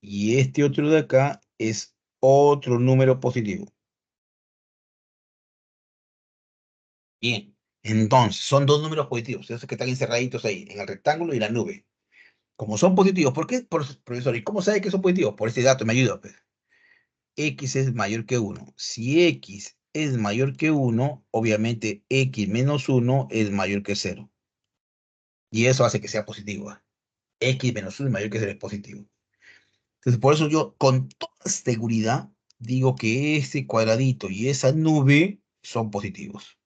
Y este otro de acá es otro número positivo. Bien, entonces son dos números positivos, esos que están encerraditos ahí, en el rectángulo y la nube. Como son positivos, ¿por qué, profesor? ¿Y cómo sabe que son positivos? Por este dato, me ayuda, pues. X es mayor que 1. Si X es mayor que 1, obviamente X menos 1 es mayor que 0. Y eso hace que sea positivo. X menos 1 es mayor que 0 es positivo. Entonces, por eso yo con toda seguridad digo que ese cuadradito y esa nube son positivos.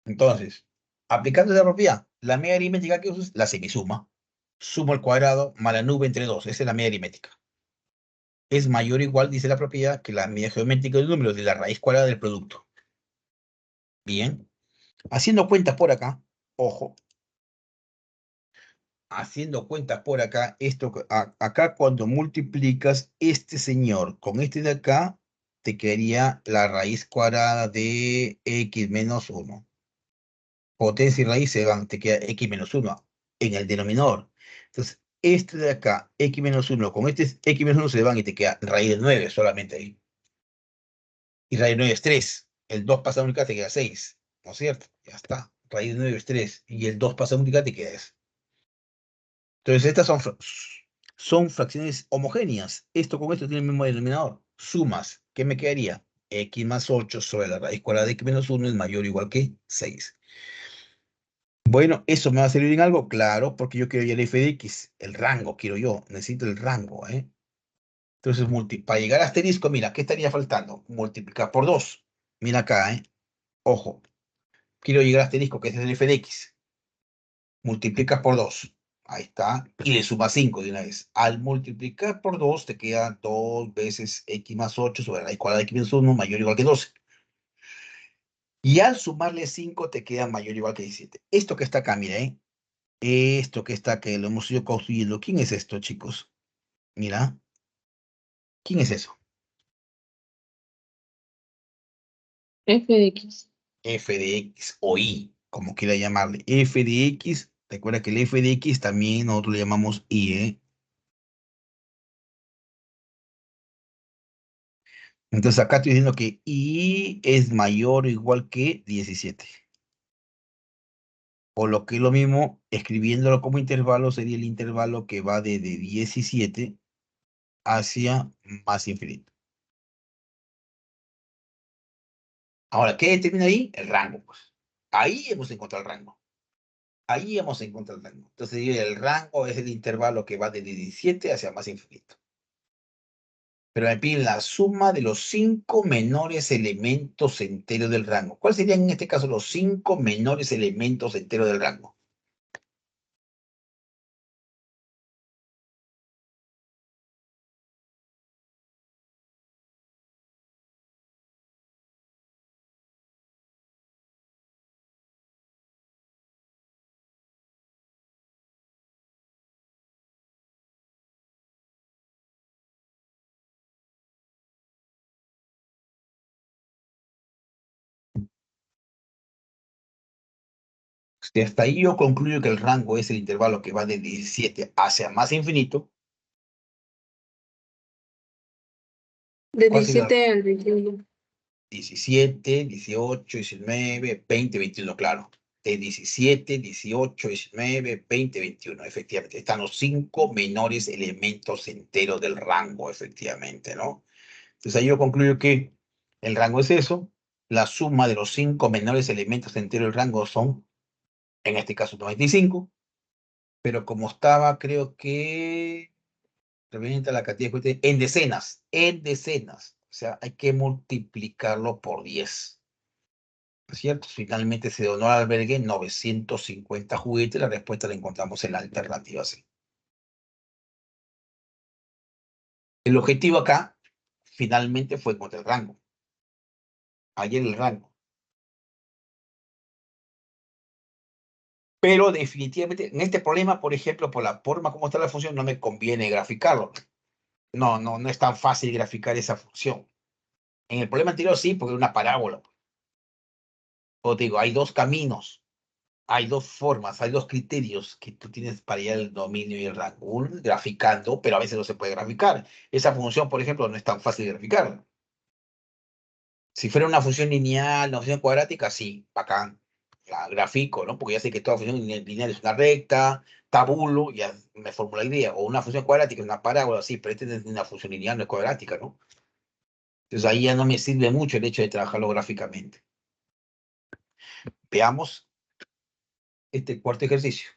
Entonces, aplicando esa propiedad, la media aritmética que uso es la semisuma. Sumo el cuadrado más la nube entre 2. Esa es la media aritmética. Es mayor o igual, dice la propiedad, que la media geométrica del número de la raíz cuadrada del producto. Bien. Haciendo cuentas por acá, ojo. Haciendo cuentas por acá, acá cuando multiplicas este señor con este de acá, te quedaría la raíz cuadrada de x menos 1. Potencia y raíz se van, te queda x menos 1 en el denominador. Entonces, este de acá, x menos 1, con este x menos 1 se van y te queda raíz de 9 solamente ahí. Y raíz de 9 es 3. El 2 pasa a multiplicar, te queda 6. ¿No es cierto? Ya está. Raíz de 9 es 3. Y el 2 pasa a multiplicar, te queda eso. Entonces, estas son fracciones homogéneas. Esto con esto tiene el mismo denominador. Sumas. ¿Qué me quedaría? X más 8 sobre la raíz cuadrada de x menos 1 es mayor o igual que 6. Bueno, ¿eso me va a servir en algo? Claro, porque yo quiero ya el f de x. El rango quiero yo. Necesito el rango, ¿eh? Entonces, para llegar a asterisco, mira, ¿qué estaría faltando? Multiplicar por 2. Mira acá, ¿eh? Ojo. Quiero llegar a asterisco, que es el f de x. Multiplicas por 2. Ahí está. Y le sumas 5 de una vez. Al multiplicar por 2 te queda 2 veces x más 8 sobre la raíz cuadrada de x menos 1 mayor o igual que 12. Y al sumarle 5 te queda mayor o igual que 17. Esto que está acá, mira, esto que está que lo hemos ido construyendo. ¿Quién es esto, chicos? Mira. ¿Quién es eso? F de X. F de X o Y, como quiera llamarle. F de X. Recuerda que el F de X también nosotros le llamamos Y, Entonces acá estoy diciendo que I es mayor o igual que 17. O lo que es lo mismo, escribiéndolo como intervalo, sería el intervalo que va desde 17 hacia más infinito. Ahora, ¿qué determina ahí? El rango, pues. Ahí hemos encontrado el rango. Ahí hemos encontrado el rango. Entonces, el rango es el intervalo que va desde 17 hacia más infinito. Pero me piden la suma de los 5 menores elementos enteros del rango. ¿Cuáles serían en este caso los 5 menores elementos enteros del rango? Si hasta ahí yo concluyo que el rango es el intervalo que va de 17 hacia más infinito, De ¿cuál sería el 17 al 21. 17, 18, 19, 20, 21, claro. De 17, 18, 19, 20, 21, efectivamente. Están los 5 menores elementos enteros del rango, efectivamente, ¿no? Entonces ahí yo concluyo que el rango es eso. La suma de los 5 menores elementos enteros del rango son, en este caso, 95. Pero como estaba, creo que representa la cantidad de cohetes en decenas. O sea, hay que multiplicarlo por 10. ¿No es cierto? Finalmente se donó al albergue 950 juguetes. La respuesta la encontramos en la alternativa C. El objetivo acá, finalmente, fue encontrar el rango. Ayer el rango. Pero definitivamente, en este problema, por ejemplo, por la forma como está la función, no me conviene graficarlo. No es tan fácil graficar esa función. En el problema anterior sí, porque era una parábola. O te digo, hay dos caminos, hay dos formas, hay dos criterios que tú tienes para ir al dominio y el rango. Uno, graficando, pero a veces no se puede graficar. Esa función, por ejemplo, no es tan fácil de graficar. Si fuera una función lineal, una función cuadrática, sí, bacán. La grafico, ¿no? Porque ya sé que toda función lineal es una recta, tabulo, ya me formula la idea. O una función cuadrática es una parábola, sí, pero esta es una función lineal, no es cuadrática, ¿no? Entonces ahí ya no me sirve mucho el hecho de trabajarlo gráficamente. Veamos este cuarto ejercicio.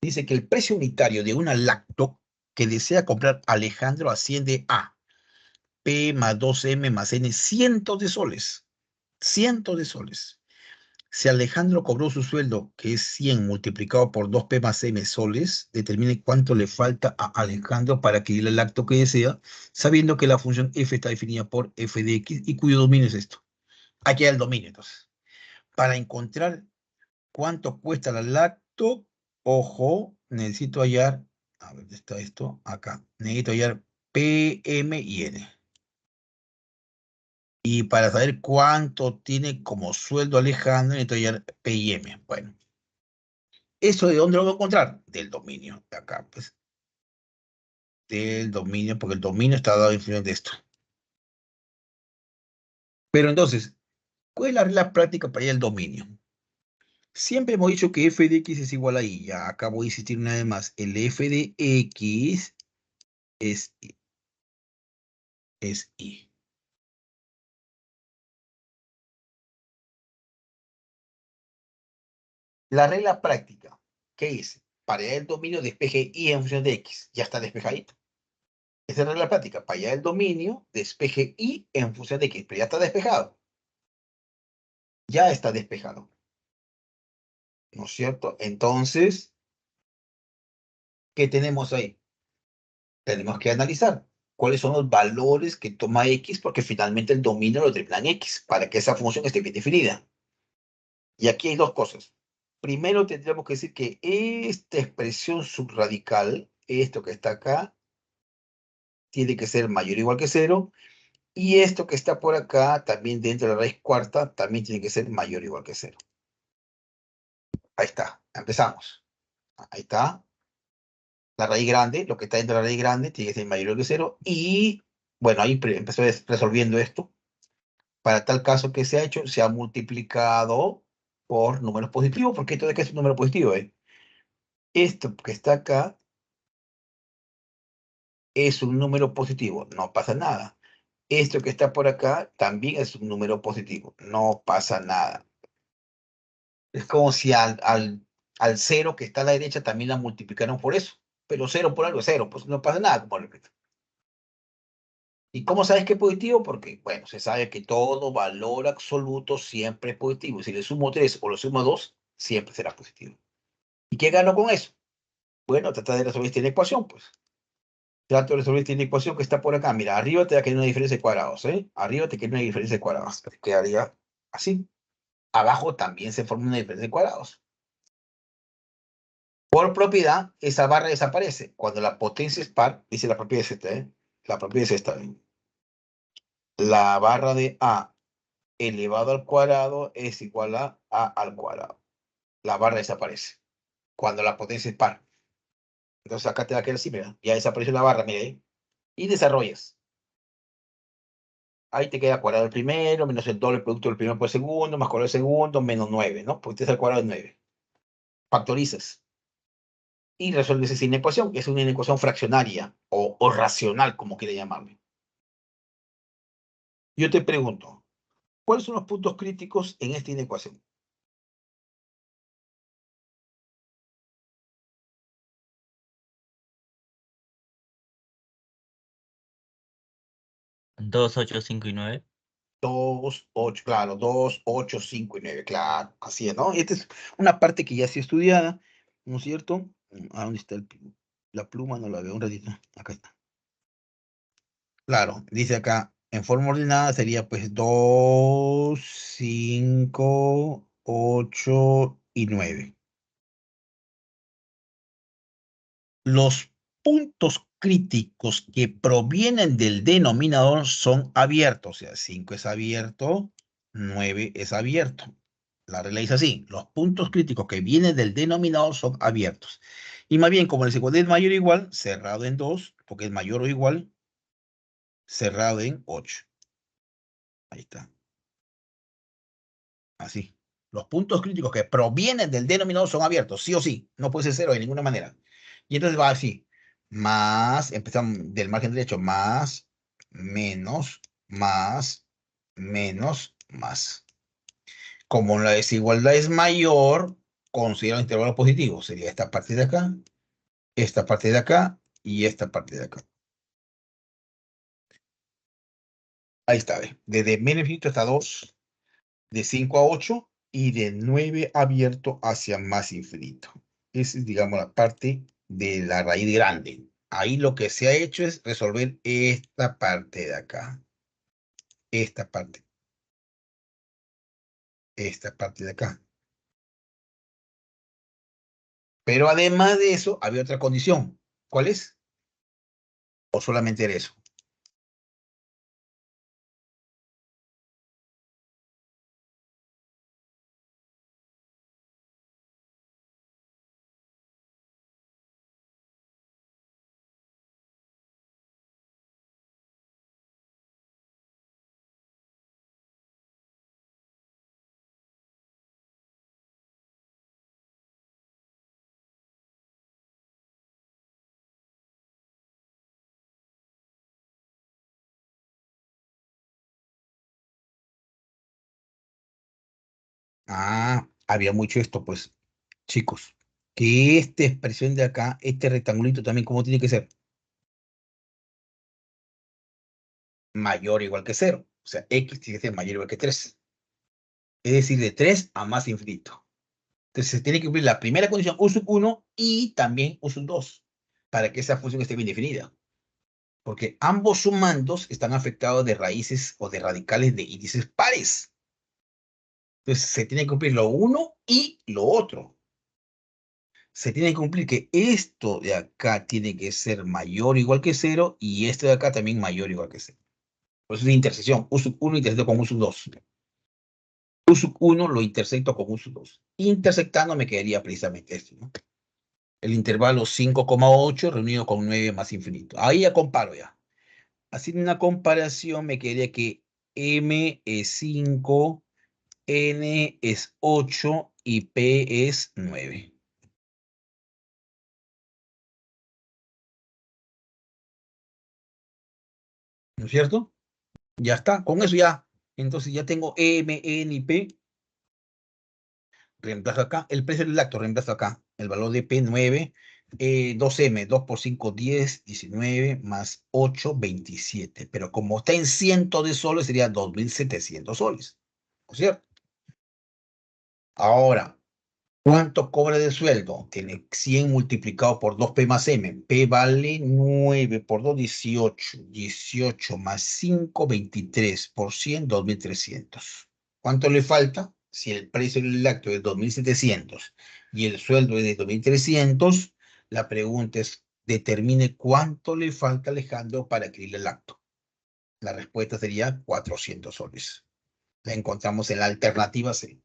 Dice que el precio unitario de una lacto que desea comprar Alejandro asciende a P más 2M más N, cientos de soles. Cientos de soles. Si Alejandro cobró su sueldo, que es 100 multiplicado por 2P más M soles, determine cuánto le falta a Alejandro para adquirir el lacto que desea, sabiendo que la función f está definida por f de x y cuyo dominio es esto. Aquí hay el dominio, entonces. Para encontrar cuánto cuesta la lacto, ojo, necesito hallar, a ver, ¿dónde está esto? Acá. Necesito hallar P, M y N. Y para saber cuánto tiene como sueldo Alejandro, necesito hallar P y M. Bueno, ¿eso de dónde lo voy a encontrar? Del dominio, de acá, pues. Del dominio, porque el dominio está dado en función de esto. Pero entonces, ¿cuál es la regla práctica para hallar el dominio? Siempre hemos dicho que f de x es igual a y. Ya acá voy a insistir una vez más. El f de x es y. La regla práctica, ¿qué es? Para hallar el dominio, despeje y en función de x. Ya está despejadito. Esa es la regla práctica. Para hallar el dominio, despeje y en función de x. Pero ya está despejado. Ya está despejado. ¿No es cierto? Entonces, ¿qué tenemos ahí? Tenemos que analizar cuáles son los valores que toma x, porque finalmente el dominio lo determina en x, para que esa función esté bien definida. Y aquí hay dos cosas. Primero tendríamos que decir que esta expresión subradical, esto que está acá, tiene que ser mayor o igual que 0, y esto que está por acá, también dentro de la raíz cuarta, también tiene que ser mayor o igual que 0. Ahí está, empezamos. Ahí está. La raíz grande, lo que está dentro de la raíz grande, tiene que ser mayor o igual que 0, y Bueno, ahí empezó resolviendo esto. Para tal caso que se ha hecho, se ha multiplicado por números positivos, porque esto de que es un número positivo, ¿eh? Esto que está acá es un número positivo, no pasa nada. Esto que está por acá también es un número positivo, no pasa nada. Es como si al cero que está a la derecha también la multiplicaron por eso. Pero cero por algo es cero, pues no pasa nada, como repito. ¿Y cómo sabes que es positivo? Porque, bueno, se sabe que todo valor absoluto siempre es positivo. Si le sumo 3 o le sumo 2, siempre será positivo. ¿Y qué gano con eso? Bueno, trata de resolver esta ecuación, pues. Trato de resolver esta ecuación que está por acá. Mira, arriba te da que hay una diferencia de cuadrados, ¿eh? Arriba te queda una diferencia de cuadrados. Te quedaría así. Abajo también se forma una diferencia de cuadrados. Por propiedad, esa barra desaparece. Cuando la potencia es par, dice la propiedad es esta, ¿eh? La propiedad es esta. La barra de A elevado al cuadrado es igual a A al cuadrado. La barra desaparece. Cuando la potencia es par. Entonces acá te va a quedar así, mira. Ya desapareció la barra, mira ahí. Y desarrollas. Ahí te queda cuadrado el primero, menos el doble producto del primero por segundo, más cuadrado del segundo, menos 9, ¿no? Porque te es el cuadrado de 9. Factorizas. Y resuelves esa inecuación, que es una inecuación fraccionaria o racional, como quiere llamarle. Yo te pregunto, ¿cuáles son los puntos críticos en esta inecuación? Dos, 8, 5 y 9. 2, 8, claro, 2, 8, 5 y 9, claro, así es, ¿no? Esta es una parte que ya se ha estudiada, ¿no es cierto? ¿A dónde está la pluma? No la veo, un ratito, acá está. Claro, dice acá, en forma ordenada sería pues 2, 5, 8 y 9. Los puntos críticos que provienen del denominador son abiertos, o sea, 5 es abierto, 9 es abierto. La regla dice así, los puntos críticos que vienen del denominador son abiertos. Y más bien, como el desigualdad es mayor o igual, cerrado en 2, porque es mayor o igual, cerrado en 8. Ahí está. Así. Los puntos críticos que provienen del denominador son abiertos, sí o sí. No puede ser cero de ninguna manera. Y entonces va así. Más, empezamos del margen derecho, más, menos, más, menos, más. Como la desigualdad es mayor, considero intervalos positivos. Sería esta parte de acá, esta parte de acá y esta parte de acá. Ahí está, ¿ve? Desde menos infinito hasta 2, de 5 a 8 y de 9 abierto hacia más infinito. Esa es, digamos, la parte de la raíz grande. Ahí lo que se ha hecho es resolver esta parte de acá. Esta parte. Esta parte de acá. Pero además de eso, había otra condición. ¿Cuál es? ¿O solamente era eso? Ah, había mucho esto, pues, chicos. Que esta expresión de acá, este rectangulito también, ¿cómo tiene que ser? Mayor o igual que 0. O sea, x tiene que ser mayor o igual que 3. Es decir, de 3 a más infinito. Entonces se tiene que cumplir la primera condición U sub 1 y también U sub 2 para que esa función esté bien definida. Porque ambos sumandos están afectados de raíces o de radicales de índices pares. Entonces se tiene que cumplir lo uno y lo otro. Se tiene que cumplir que esto de acá tiene que ser mayor o igual que 0 y esto de acá también mayor o igual que 0. Por eso es una intersección. U sub 1 intersecto con U sub 2. U sub 1 lo intersecto con U sub 2. Intersectando me quedaría precisamente esto, ¿no? El intervalo 5,8 reunido con 9 más infinito. Ahí ya comparo ya. Haciendo una comparación, me quedaría que M es 5, N es 8 y P es 9. ¿No es cierto? Ya está, con eso ya. Entonces ya tengo M, N y P. Reemplazo acá. El precio del lacto, reemplazo acá. El valor de P, 9. 2M, 2 por 5, 10, 19, más 8, 27. Pero como está en cientos de soles, sería 2.700 soles. ¿No es cierto? Ahora, ¿cuánto cobra de sueldo? Tiene 100 multiplicado por 2P más M. P vale 9 por 2, 18. 18 más 5, 23. Por 100, 2.300. ¿Cuánto le falta? Si el precio del lácteo es 2.700 y el sueldo es de 2.300, la pregunta es, determine cuánto le falta a Alejandro para adquirir el lácteo. La respuesta sería 400 soles. La encontramos en la alternativa C.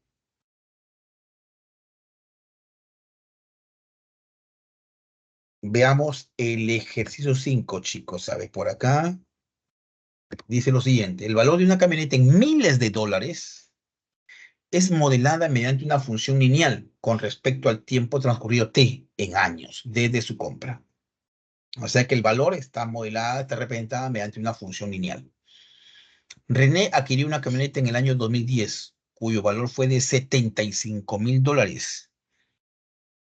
Veamos el ejercicio 5, chicos. ¿Sabes? Por acá dice lo siguiente. El valor de una camioneta en miles de dólares es modelada mediante una función lineal con respecto al tiempo transcurrido T en años desde su compra. O sea que el valor está modelada, está representada mediante una función lineal. René adquirió una camioneta en el año 2010, cuyo valor fue de $75.000.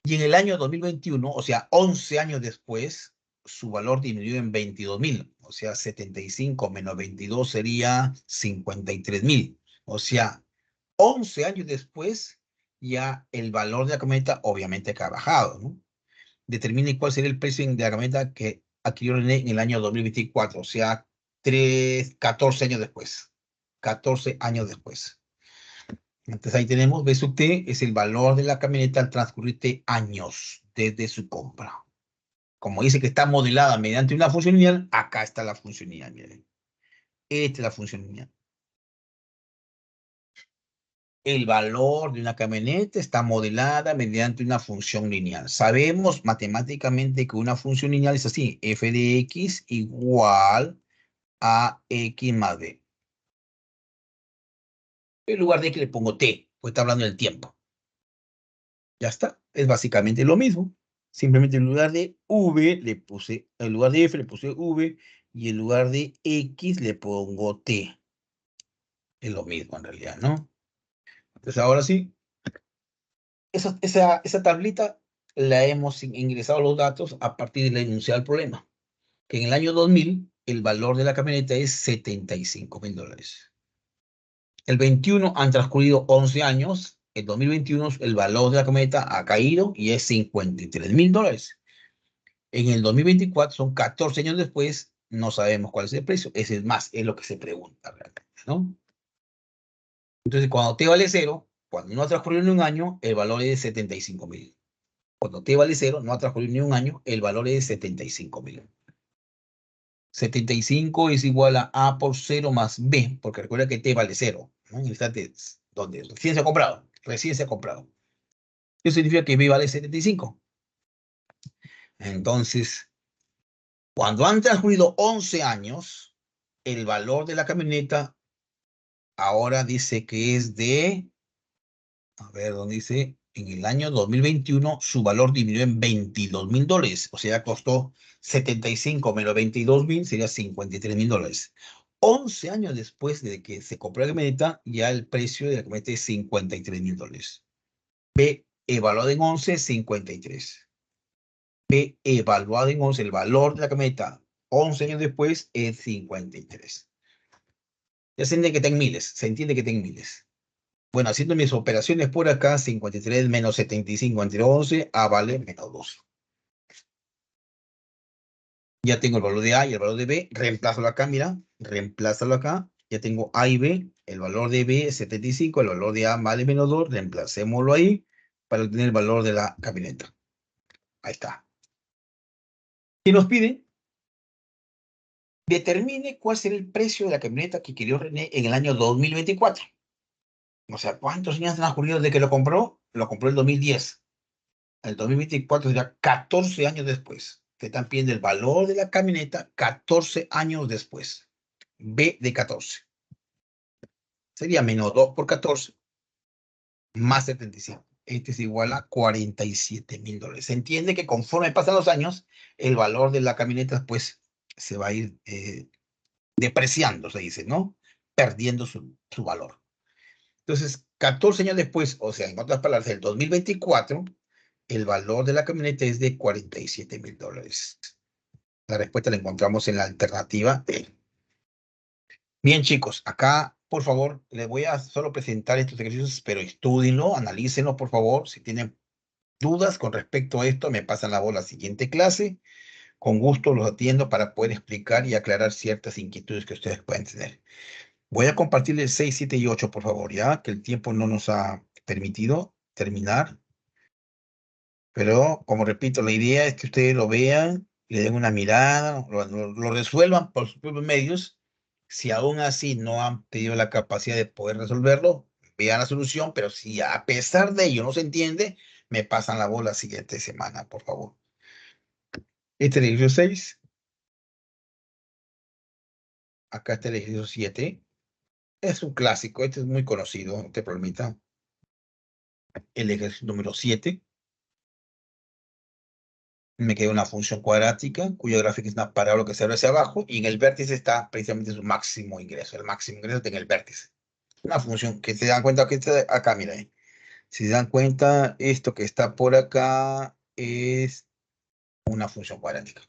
Y en el año 2021, o sea, 11 años después, su valor disminuyó en 22.000. O sea, 75 menos 22 sería 53.000. O sea, 11 años después, ya el valor de la camioneta obviamente que ha bajado, ¿no? Determine cuál sería el precio de la camioneta que adquirió René en el año 2024. O sea, 14 años después. 14 años después. Entonces ahí tenemos, B sub T es el valor de la camioneta al transcurrir T años desde su compra. Como dice que está modelada mediante una función lineal, acá está la función lineal, miren. Esta es la función lineal. El valor de una camioneta está modelada mediante una función lineal. Sabemos matemáticamente que una función lineal es así, f de x igual a x más b. En lugar de x le pongo t, pues está hablando del tiempo. Ya está, es básicamente lo mismo. Simplemente en lugar de v le puse, en lugar de f le puse v y en lugar de x le pongo t. Es lo mismo en realidad, ¿no? Entonces ahora sí, esa tablita la hemos ingresado los datos a partir de la enunciada del problema. Que en el año 2000 el valor de la camioneta es $75.000. El 21 han transcurrido 11 años. En 2021 el valor de la camioneta ha caído y es $53.000. En el 2024 son 14 años después, no sabemos cuál es el precio. Ese es más, es lo que se pregunta realmente, ¿no? Entonces, cuando t vale 0, cuando no ha transcurrido ni un año, el valor es de 75.000. Cuando t vale 0, no ha transcurrido ni un año, el valor es de 75.000. 75 es igual a por 0 más b, porque recuerda que t vale 0, ¿no? En el instante donde recién se ha comprado, Eso significa que b vale 75. Entonces, cuando han transcurrido 11 años, el valor de la camioneta ahora dice que es de, a ver, ¿dónde dice? En el año 2021 su valor disminuyó en $22.000. O sea, costó 75 menos 22.000, sería $53.000. 11 años después de que se compró la camioneta, ya el precio de la camioneta es $53.000. B evaluado en 11, 53. B evaluado en 11, el valor de la camioneta 11 años después es 53. Ya se entiende que está en miles, Bueno, haciendo mis operaciones por acá, 53 menos 75 entre 11, A vale menos 2. Ya tengo el valor de A y el valor de B, reemplázalo acá, mira, reemplázalo acá. Ya tengo A y B, el valor de B es 75, el valor de A vale menos 2, reemplacémoslo ahí para obtener el valor de la camioneta. Ahí está. ¿Qué nos pide? Determine cuál será el precio de la camioneta que adquirió René en el año 2024. O sea, ¿cuántos años han transcurrido desde que lo compró? Lo compró en el 2010. El 2024 será 14 años después. Te están pidiendo el valor de la camioneta 14 años después. B de 14. Sería menos 2 por 14 más 75. Este es igual a $47,000. Se entiende que conforme pasan los años, el valor de la camioneta pues se va a ir depreciando, se dice, ¿no? Perdiendo su valor. Entonces, 14 años después, o sea, en otras palabras, el 2024, el valor de la camioneta es de $47,000. La respuesta la encontramos en la alternativa D. Bien, chicos, acá, por favor, les voy a solo presentar estos ejercicios, pero estúdienlo, analícenlo, por favor. Si tienen dudas con respecto a esto, me pasan la voz a la siguiente clase. Con gusto los atiendo para poder explicar y aclarar ciertas inquietudes que ustedes pueden tener. Voy a compartirles 6, 7 y 8, por favor, ya que el tiempo no nos ha permitido terminar. Pero, como repito, la idea es que ustedes lo vean, le den una mirada, lo resuelvan por sus propios medios. Si aún así no han tenido la capacidad de poder resolverlo, vean la solución, pero si a pesar de ello no se entiende, me pasan la voz la siguiente semana, por favor. Este es el ejercicio 6. Acá está el ejercicio 7. Es un clásico, este es muy conocido, este problemita. El ejercicio número 7. Me queda una función cuadrática cuya gráfica es una parábola que se abre hacia abajo y en el vértice está precisamente su máximo ingreso. El máximo ingreso está en el vértice. Una función que se dan cuenta que está acá, mira. Si se dan cuenta, esto que está por acá es una función cuadrática.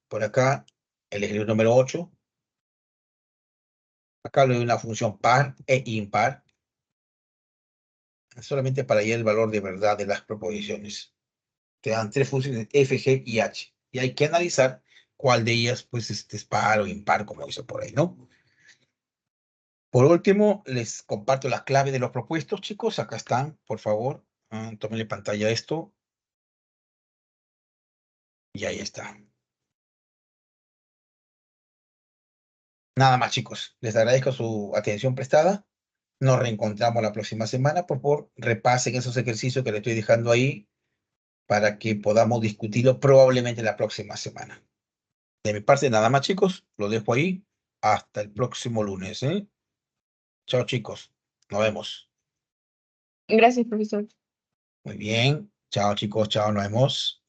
Por acá, el ejercicio número 8. Acá le doy una función par e impar. Solamente para hallar el valor de verdad de las proposiciones. Te dan 3 funciones f, g y h. Y hay que analizar cuál de ellas pues, es par o impar, como dice por ahí, ¿no? Por último, les comparto las claves de los propuestos, chicos. Acá están, por favor. Tómenle pantalla a esto. Y ahí está. Nada más, chicos. Les agradezco su atención prestada. Nos reencontramos la próxima semana. Por favor, repasen esos ejercicios que les estoy dejando ahí para que podamos discutirlo probablemente la próxima semana. De mi parte, nada más, chicos. Lo dejo ahí. Hasta el próximo lunes, ¿eh? Chao, chicos. Nos vemos. Gracias, profesor. Muy bien. Chao, chicos. Chao, nos vemos.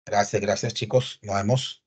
Gracias, chicos. Nos vemos.